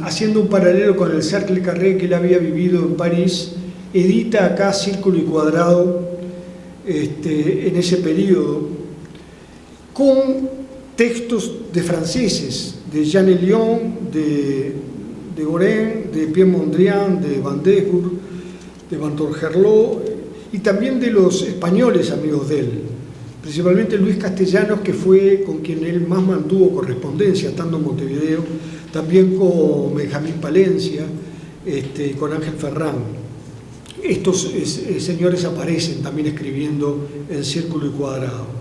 haciendo un paralelo con el Cercle Carré que él había vivido en París, edita acá Círculo y Cuadrado en ese periodo, con textos de franceses, de Jean Elion, de Goren, de Pierre Mondrian, de Van Desbourg, de Van Torgerlot, y también de los españoles amigos de él, principalmente Luis Castellanos, que fue con quien él más mantuvo correspondencia estando en Montevideo, también con Benjamín Palencia, con Ángel Ferrán. Estos señores aparecen también escribiendo en Círculo y Cuadrado.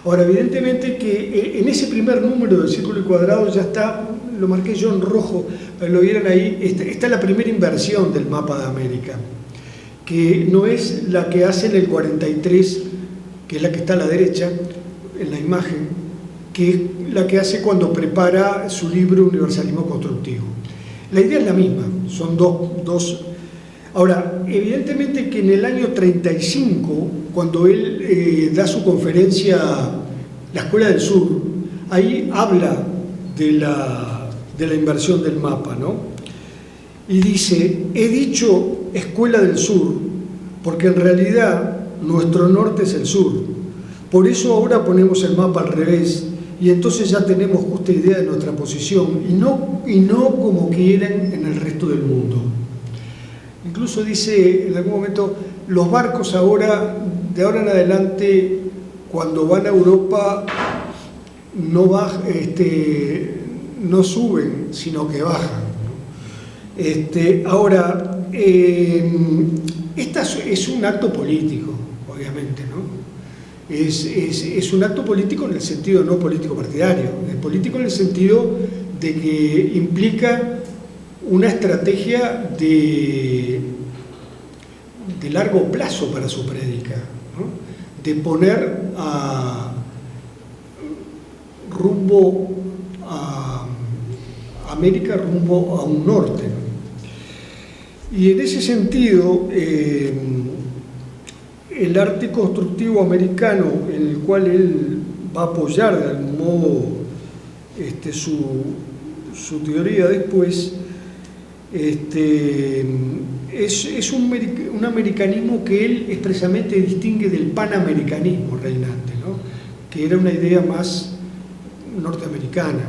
Ahora, evidentemente que en ese primer número del Círculo y Cuadrado ya está, lo marqué yo en rojo, lo vieron ahí, está la primera inversión del mapa de América, que no es la que hace en el 43, que es la que está a la derecha en la imagen, que es la que hace cuando prepara su libro Universalismo Constructivo. La idea es la misma, son dos. Ahora, evidentemente que en el año 35, cuando él da su conferencia La Escuela del Sur, ahí habla de la inversión del mapa, ¿no? Y dice: he dicho Escuela del Sur porque en realidad nuestro norte es el sur. Por eso ahora ponemos el mapa al revés y entonces ya tenemos justa idea de nuestra posición y no como quieren en el resto del mundo. Incluso dice en algún momento, los barcos ahora, de ahora en adelante, cuando van a Europa, no suben, sino que bajan, ¿no? Ahora, esta es un acto político, obviamente, ¿no? Es un acto político en el sentido no político partidario, es político en el sentido de que implica una estrategia de largo plazo para su prédica, ¿no? De poner rumbo a América, rumbo a un norte, ¿no? Y en ese sentido, el arte constructivo americano, en el cual él va a apoyar de algún modo su teoría después, es un americanismo que él expresamente distingue del panamericanismo reinante, ¿no? Que era una idea más norteamericana.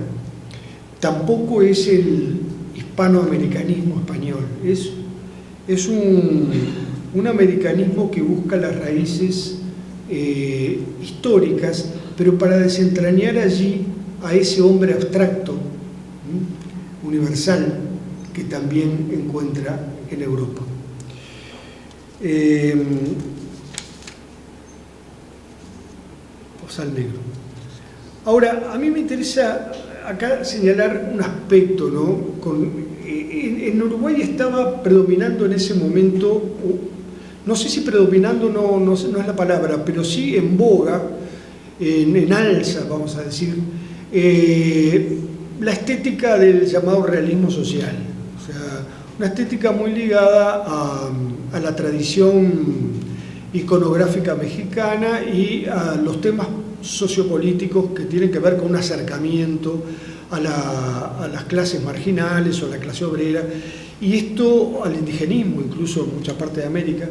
Tampoco es el hispanoamericanismo español, es un americanismo que busca las raíces históricas, pero para desentrañar allí a ese hombre abstracto, universal, que también encuentra en Europa. Bozal negro. Ahora, a mí me interesa acá señalar un aspecto, ¿no? En Uruguay estaba predominando en ese momento, no sé si predominando no es la palabra, pero sí en boga, en alza, vamos a decir, la estética del llamado realismo social. O sea, una estética muy ligada a la tradición iconográfica mexicana y a los temas sociopolíticos que tienen que ver con un acercamiento a las clases marginales o a la clase obrera, y esto al indigenismo, incluso en mucha parte de América.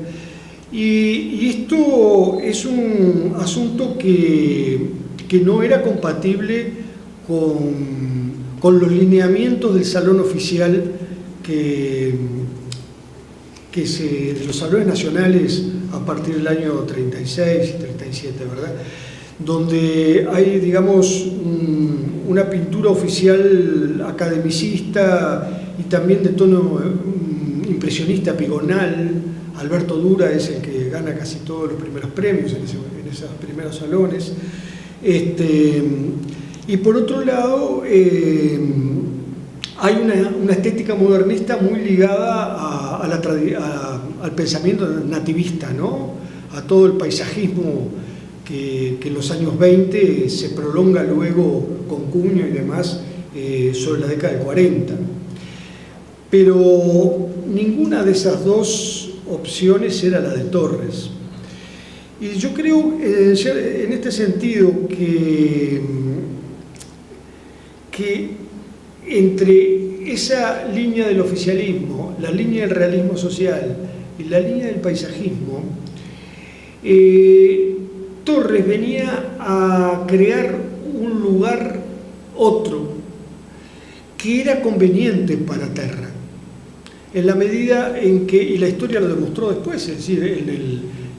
Y esto es un asunto que no era compatible con los lineamientos del salón oficial de los salones nacionales a partir del año 36 y 37, ¿verdad? Donde hay, digamos, una pintura oficial academicista y también de tono impresionista, pigonal. Alberto Dura es el que gana casi todos los primeros premios en esos primeros salones. Y por otro lado, hay una estética modernista muy ligada al pensamiento nativista, ¿no? A todo el paisajismo que en los años 20 se prolonga luego con Cuño y demás sobre la década del 40. Pero ninguna de esas dos opciones era la de Torres. Y yo creo en este sentido que entre esa línea del oficialismo, la línea del realismo social y la línea del paisajismo, Torres venía a crear un lugar otro que era conveniente para Terra, en la medida en que, y la historia lo demostró después, es decir,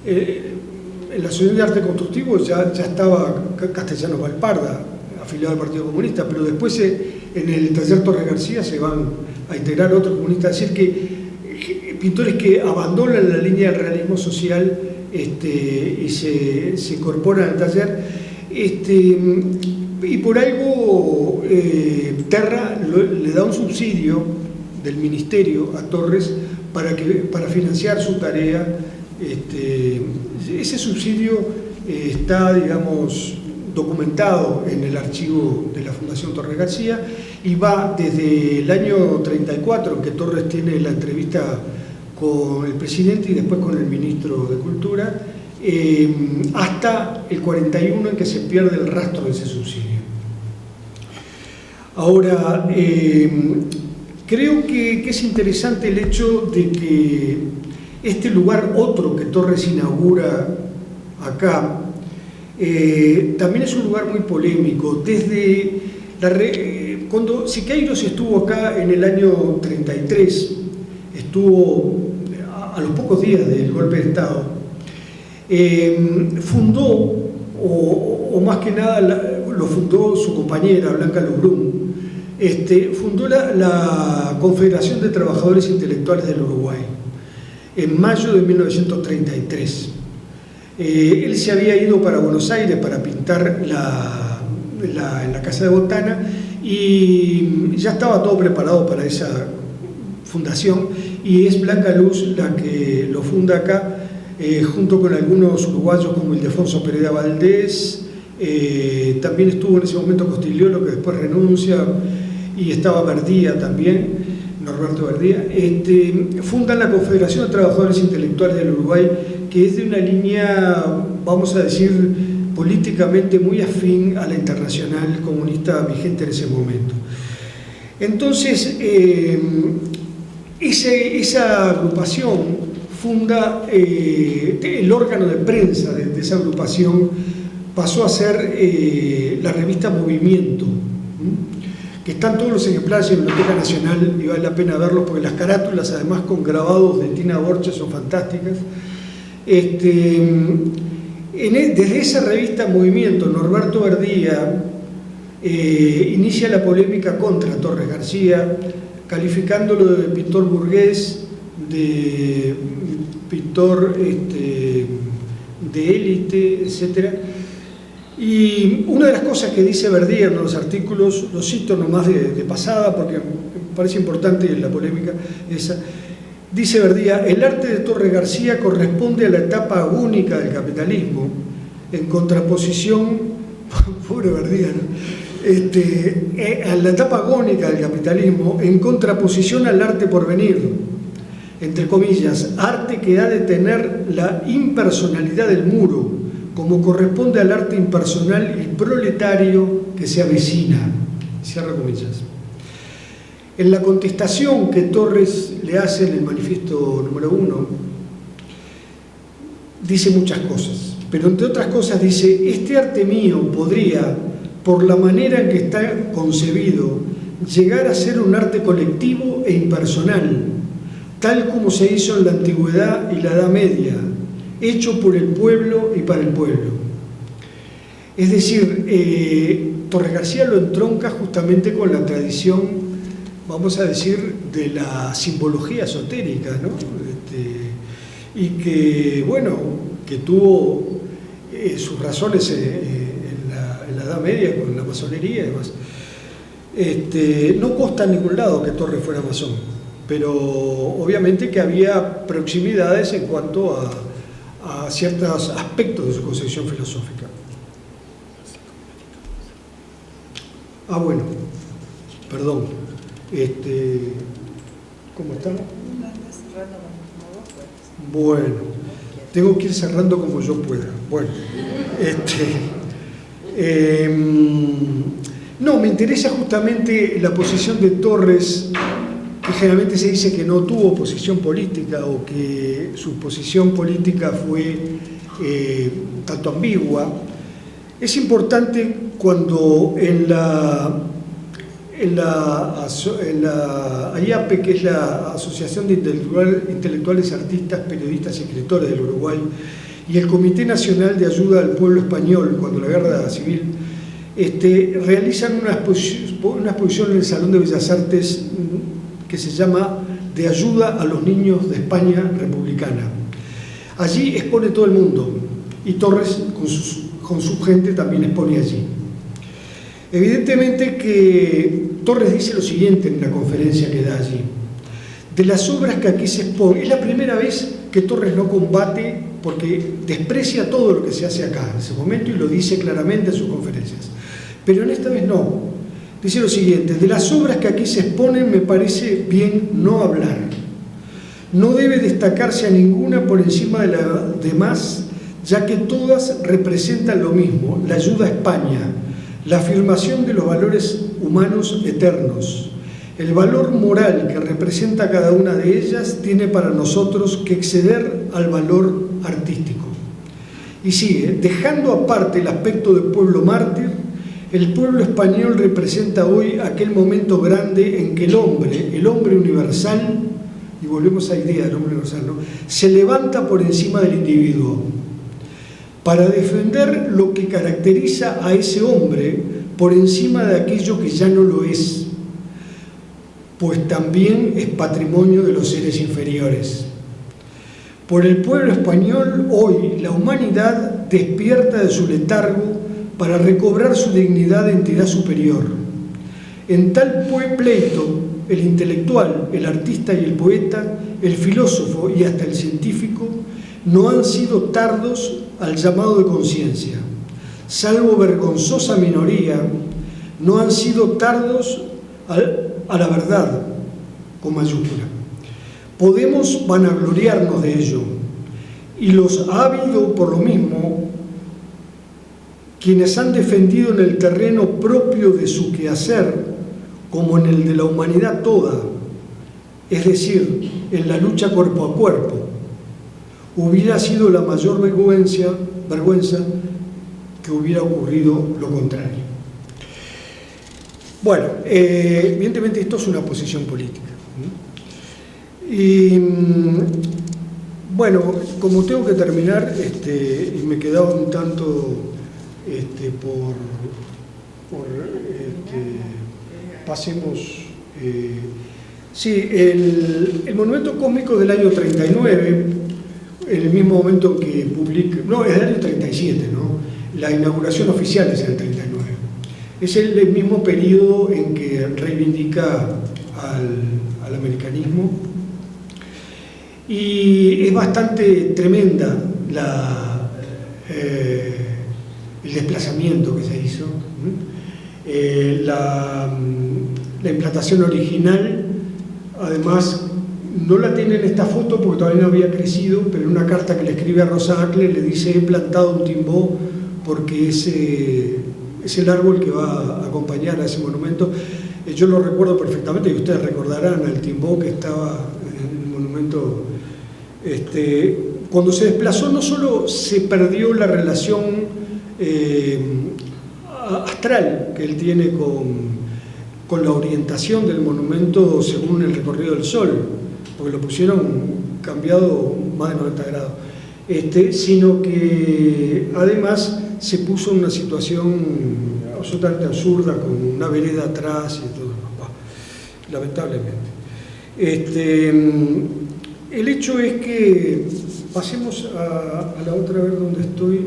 en la Asociación de Arte Constructivo ya estaba Castellanos Valparda, afiliado al Partido Comunista, pero después en el taller Torres García se van a integrar otros comunistas, es decir, que pintores que abandonan la línea del realismo social y se incorporan al taller, y por algo Terra le da un subsidio del ministerio a Torres para financiar su tarea. Ese subsidio está, digamos, documentado en el archivo de la Fundación Torres García y va desde el año 34, en que Torres tiene la entrevista con el presidente y después con el ministro de Cultura, hasta el 41, en que se pierde el rastro de ese subsidio. Ahora, creo que es interesante el hecho de que este lugar otro que Torres inaugura acá, también es un lugar muy polémico. Desde cuando Siqueiros estuvo acá en el año 33, estuvo a los pocos días del golpe de Estado, fundó, o más que nada lo fundó su compañera Blanca Lubrún, fundó la Confederación de Trabajadores Intelectuales del Uruguay en mayo de 1933. Él se había ido para Buenos Aires para pintar en la Casa de Botana y ya estaba todo preparado para esa fundación, y es Blanca Luz la que lo funda acá, junto con algunos uruguayos como Ildefonso Pereira Valdés. También estuvo en ese momento Costigliolo, que después renuncia, y estaba Verdía también, Norberto Verdía, fundan la Confederación de Trabajadores Intelectuales del Uruguay, que es de una línea, vamos a decir, políticamente muy afín a la internacional comunista vigente en ese momento. Entonces, esa agrupación funda el órgano de prensa de esa agrupación, pasó a ser la revista Movimiento, que están todos los ejemplares en la Biblioteca Nacional y vale la pena verlos porque las carátulas, además con grabados de Tina Borges, son fantásticas. Desde esa revista Movimiento, Norberto Verdía inicia la polémica contra Torres García, calificándolo de pintor burgués, de pintor de élite, etc. Y una de las cosas que dice Verdía en los artículos, lo cito nomás de pasada porque me parece importante la polémica esa, dice Verdía: el arte de Torres García corresponde a la etapa agónica del capitalismo, en contraposición, pobre Verdía, ¿no? A la etapa agónica del capitalismo, en contraposición al arte por venir, entre comillas, arte que ha de tener la impersonalidad del muro, como corresponde al arte impersonal y proletario que se avecina, cierra comillas. En la contestación que Torres le hace en el manifiesto número 1, dice muchas cosas, pero entre otras cosas dice: este arte mío podría, por la manera en que está concebido, llegar a ser un arte colectivo e impersonal, tal como se hizo en la antigüedad y la Edad Media, hecho por el pueblo y para el pueblo. Es decir, Torres García lo entronca justamente con la tradición, vamos a decir, de la simbología esotérica, ¿no? Y que, bueno, que tuvo sus razones en la Edad Media con la masonería y demás. No consta en ningún lado que Torres fuera masón, pero obviamente que había proximidades en cuanto a ciertos aspectos de su concepción filosófica. Bueno, perdón. ¿Cómo estamos? Bueno, tengo que ir cerrando como yo pueda. Bueno, no, me interesa justamente la posición de Torres, que generalmente se dice que no tuvo posición política o que su posición política fue tanto ambigua. Es importante cuando en la AIAPE, que es la Asociación de Intelectuales, Artistas, Periodistas y Escritores del Uruguay, y el Comité Nacional de Ayuda al Pueblo Español cuando la Guerra Civil, realizan una exposición en el Salón de Bellas Artes que se llama De ayuda a los niños de España republicana. Allí expone todo el mundo y Torres con su gente también expone allí. Evidentemente que Torres dice lo siguiente en la conferencia que da allí: de las obras que aquí se exponen, es la primera vez que Torres no combate, porque desprecia todo lo que se hace acá en ese momento y lo dice claramente en sus conferencias, pero en esta vez no. Dice lo siguiente: de las obras que aquí se exponen me parece bien no hablar. No debe destacarse a ninguna por encima de las demás, ya que todas representan lo mismo: la ayuda a España, la afirmación de los valores humanos eternos. El valor moral que representa cada una de ellas tiene para nosotros que exceder al valor artístico. Y sigue: dejando aparte el aspecto del pueblo mártir, el pueblo español representa hoy aquel momento grande en que el hombre universal, y volvemos a la idea del hombre universal, ¿no?, se levanta por encima del individuo para defender lo que caracteriza a ese hombre por encima de aquello que ya no lo es, pues también es patrimonio de los seres inferiores. Por el pueblo español hoy la humanidad despierta de su letargo para recobrar su dignidad de entidad superior. En tal pleito, el intelectual, el artista y el poeta, el filósofo y hasta el científico no han sido tardos al llamado de conciencia. Salvo vergonzosa minoría, no han sido tardos a la verdad, con mayúscula. Podemos vanagloriarnos de ello, y los ha habido por lo mismo quienes han defendido en el terreno propio de su quehacer, como en el de la humanidad toda, es decir, en la lucha cuerpo a cuerpo, hubiera sido la mayor vergüenza que hubiera ocurrido lo contrario. Bueno, evidentemente esto es una posición política. Y bueno, como tengo que terminar, y me quedaba un tanto pasemos. Sí, el Monumento Cósmico del año 39, en el mismo momento que publica, no, es del año 37, ¿no? La inauguración oficial es en el 39. Es el mismo periodo en que reivindica al americanismo, y es bastante tremenda el desplazamiento que se hizo. La implantación original, además, no la tiene en esta foto porque todavía no había crecido, pero en una carta que le escribe a Rosa Acle le dice: he plantado un timbó porque es el árbol que va a acompañar a ese monumento. Yo lo recuerdo perfectamente, y ustedes recordarán al timbó que estaba en el monumento. Cuando se desplazó, no solo se perdió la relación astral que él tiene con la orientación del monumento según el recorrido del Sol, porque lo pusieron cambiado más de 90 grados, sino que además se puso en una situación absolutamente absurda, con una vereda atrás y todo, lamentablemente. El hecho es que pasemos a la otra, a ver dónde estoy.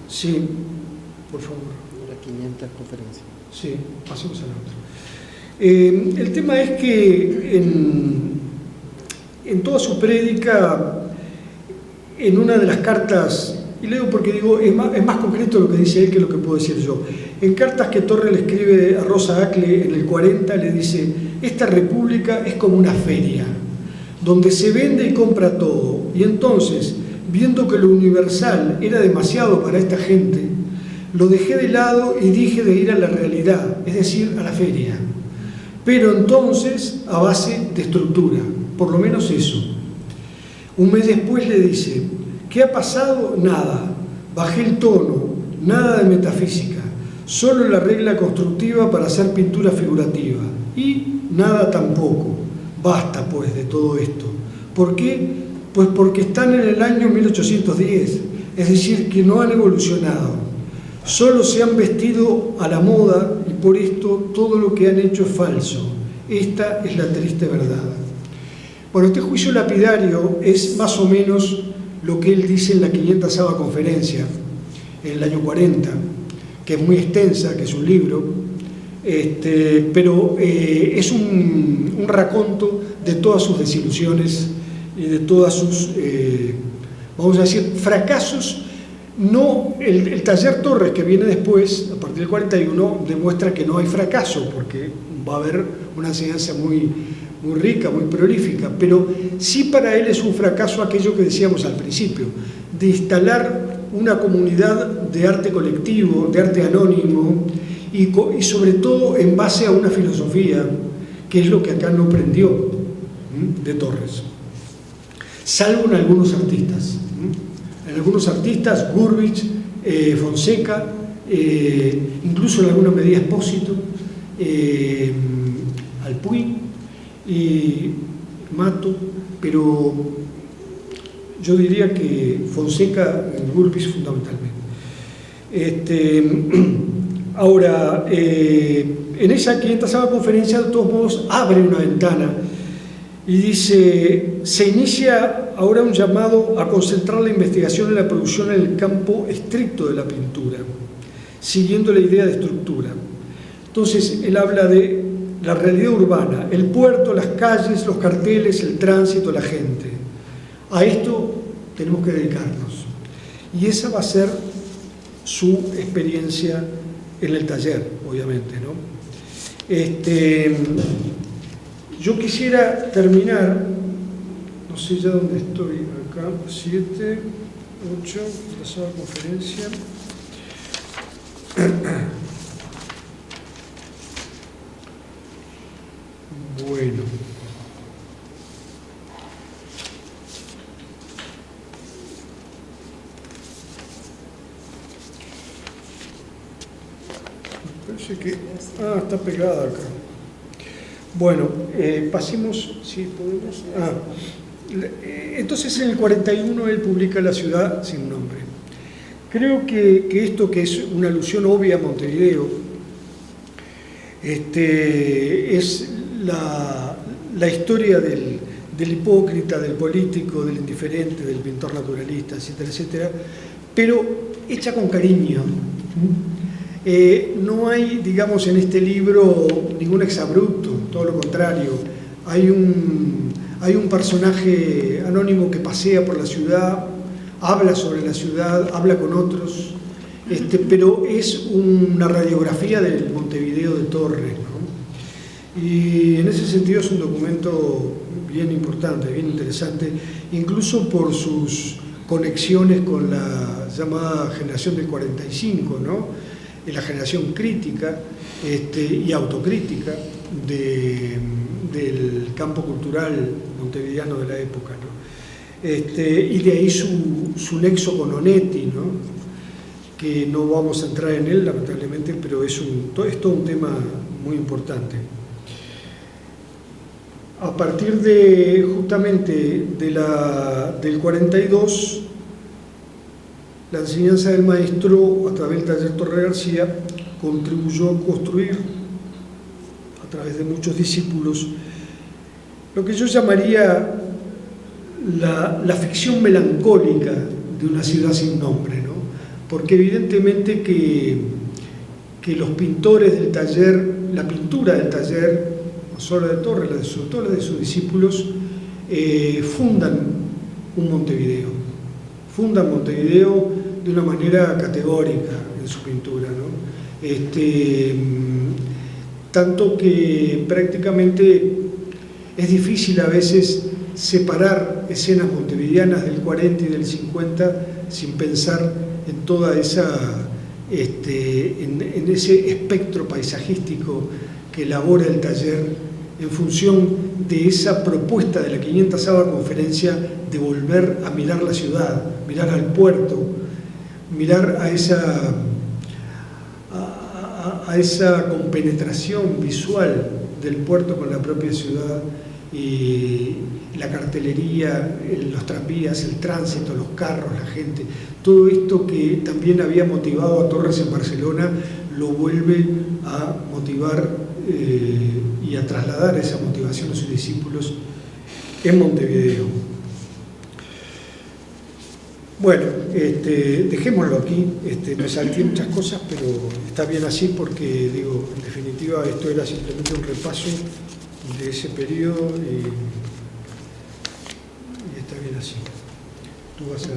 Sí, por favor. La 500 conferencia. Sí, pasemos a la otra. El tema es que en toda su prédica, en una de las cartas, y leo porque digo, es más concreto lo que dice él que lo que puedo decir yo. En cartas que Torres le escribe a Rosa Acle en el 40, le dice: esta república es como una feria, donde se vende y compra todo, y entonces, viendo que lo universal era demasiado para esta gente, lo dejé de lado y dije de ir a la realidad, es decir, a la feria. Pero entonces a base de estructura, por lo menos eso. Un mes después le dice: ¿qué ha pasado? Nada. Bajé el tono, nada de metafísica, solo la regla constructiva para hacer pintura figurativa. Y nada tampoco. Basta, pues, de todo esto. ¿Por qué? Pues porque están en el año 1810, es decir, que no han evolucionado. Solo se han vestido a la moda y por esto todo lo que han hecho es falso. Esta es la triste verdad. Bueno, este juicio lapidario es más o menos lo que él dice en la 500ª conferencia, en el año 40, que es muy extensa, que es un libro, pero es un raconto de todas sus desilusiones y de todas sus, vamos a decir, fracasos. No, el taller Torres, que viene después, a partir del 41, demuestra que no hay fracaso, porque va a haber una enseñanza muy rica, muy prolífica, pero sí para él es un fracaso aquello que decíamos al principio, de instalar una comunidad de arte colectivo, de arte anónimo, y sobre todo en base a una filosofía, que es lo que acá no prendió de Torres, salvo en algunos artistas. En algunos artistas, Gurvitch, Fonseca, incluso en alguna medida Espósito, Alpuy y Mato, pero yo diría que Fonseca, Gurvitch fundamentalmente. Ahora, en esa 500ª conferencia, de todos modos, abre una ventana y dice: se inicia ahora un llamado a concentrar la investigación y la producción en el campo estricto de la pintura, siguiendo la idea de estructura. Entonces, él habla de la realidad urbana, el puerto, las calles, los carteles, el tránsito, la gente. A esto tenemos que dedicarnos. Y esa va a ser su experiencia en el taller, obviamente, ¿no? Yo quisiera terminar, no sé ya dónde estoy, acá, 7, 8, pasada conferencia. Bueno. Parece que... está pegada acá. Bueno, pasemos, si podemos... entonces en el 41 él publica La ciudad sin nombre. Creo que esto, que es una alusión obvia a Montevideo, es la historia del hipócrita, del político, del indiferente, del pintor naturalista, etcétera, etcétera, pero hecha con cariño. No hay, digamos, en este libro ningún exabrupto, todo lo contrario. Hay un personaje anónimo que pasea por la ciudad, habla sobre la ciudad, habla con otros, pero es una radiografía del Montevideo de Torres, ¿no? Y en ese sentido es un documento bien importante, bien interesante, incluso por sus conexiones con la llamada generación del 45, ¿no? La generación crítica y autocrítica del campo cultural montevideano de la época, ¿no? Y de ahí su nexo con Onetti, ¿no? Que no vamos a entrar en él, lamentablemente, pero es todo un tema muy importante. A partir justamente del 42, la enseñanza del maestro, a través del taller Torre García, contribuyó a construir, a través de muchos discípulos, lo que yo llamaría la ficción melancólica de una ciudad sin nombre, ¿no? Porque evidentemente que los pintores del taller, la pintura del taller, no solo de Torres, sobre todo la de sus discípulos, fundan un Montevideo. Fundan Montevideo de una manera categórica en su pintura, ¿no? Tanto que prácticamente es difícil a veces separar escenas montevideanas del 40 y del 50 sin pensar en toda esa, en ese espectro paisajístico que elabora el taller en función de esa propuesta de la 500ª conferencia de volver a mirar la ciudad, mirar al puerto, mirar a esa compenetración visual del puerto con la propia ciudad, y la cartelería, los tranvías, el tránsito, los carros, la gente, todo esto que también había motivado a Torres en Barcelona, lo vuelve a motivar y a trasladar esa motivación a sus discípulos en Montevideo. Bueno, dejémoslo aquí, me salté muchas cosas, pero está bien así porque, digo, en definitiva esto era simplemente un repaso de ese periodo y está bien así. Tú vas a...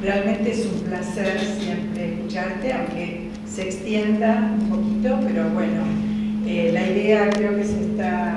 Realmente es un placer siempre escucharte, aunque se extienda un poquito, pero bueno, la idea creo que se está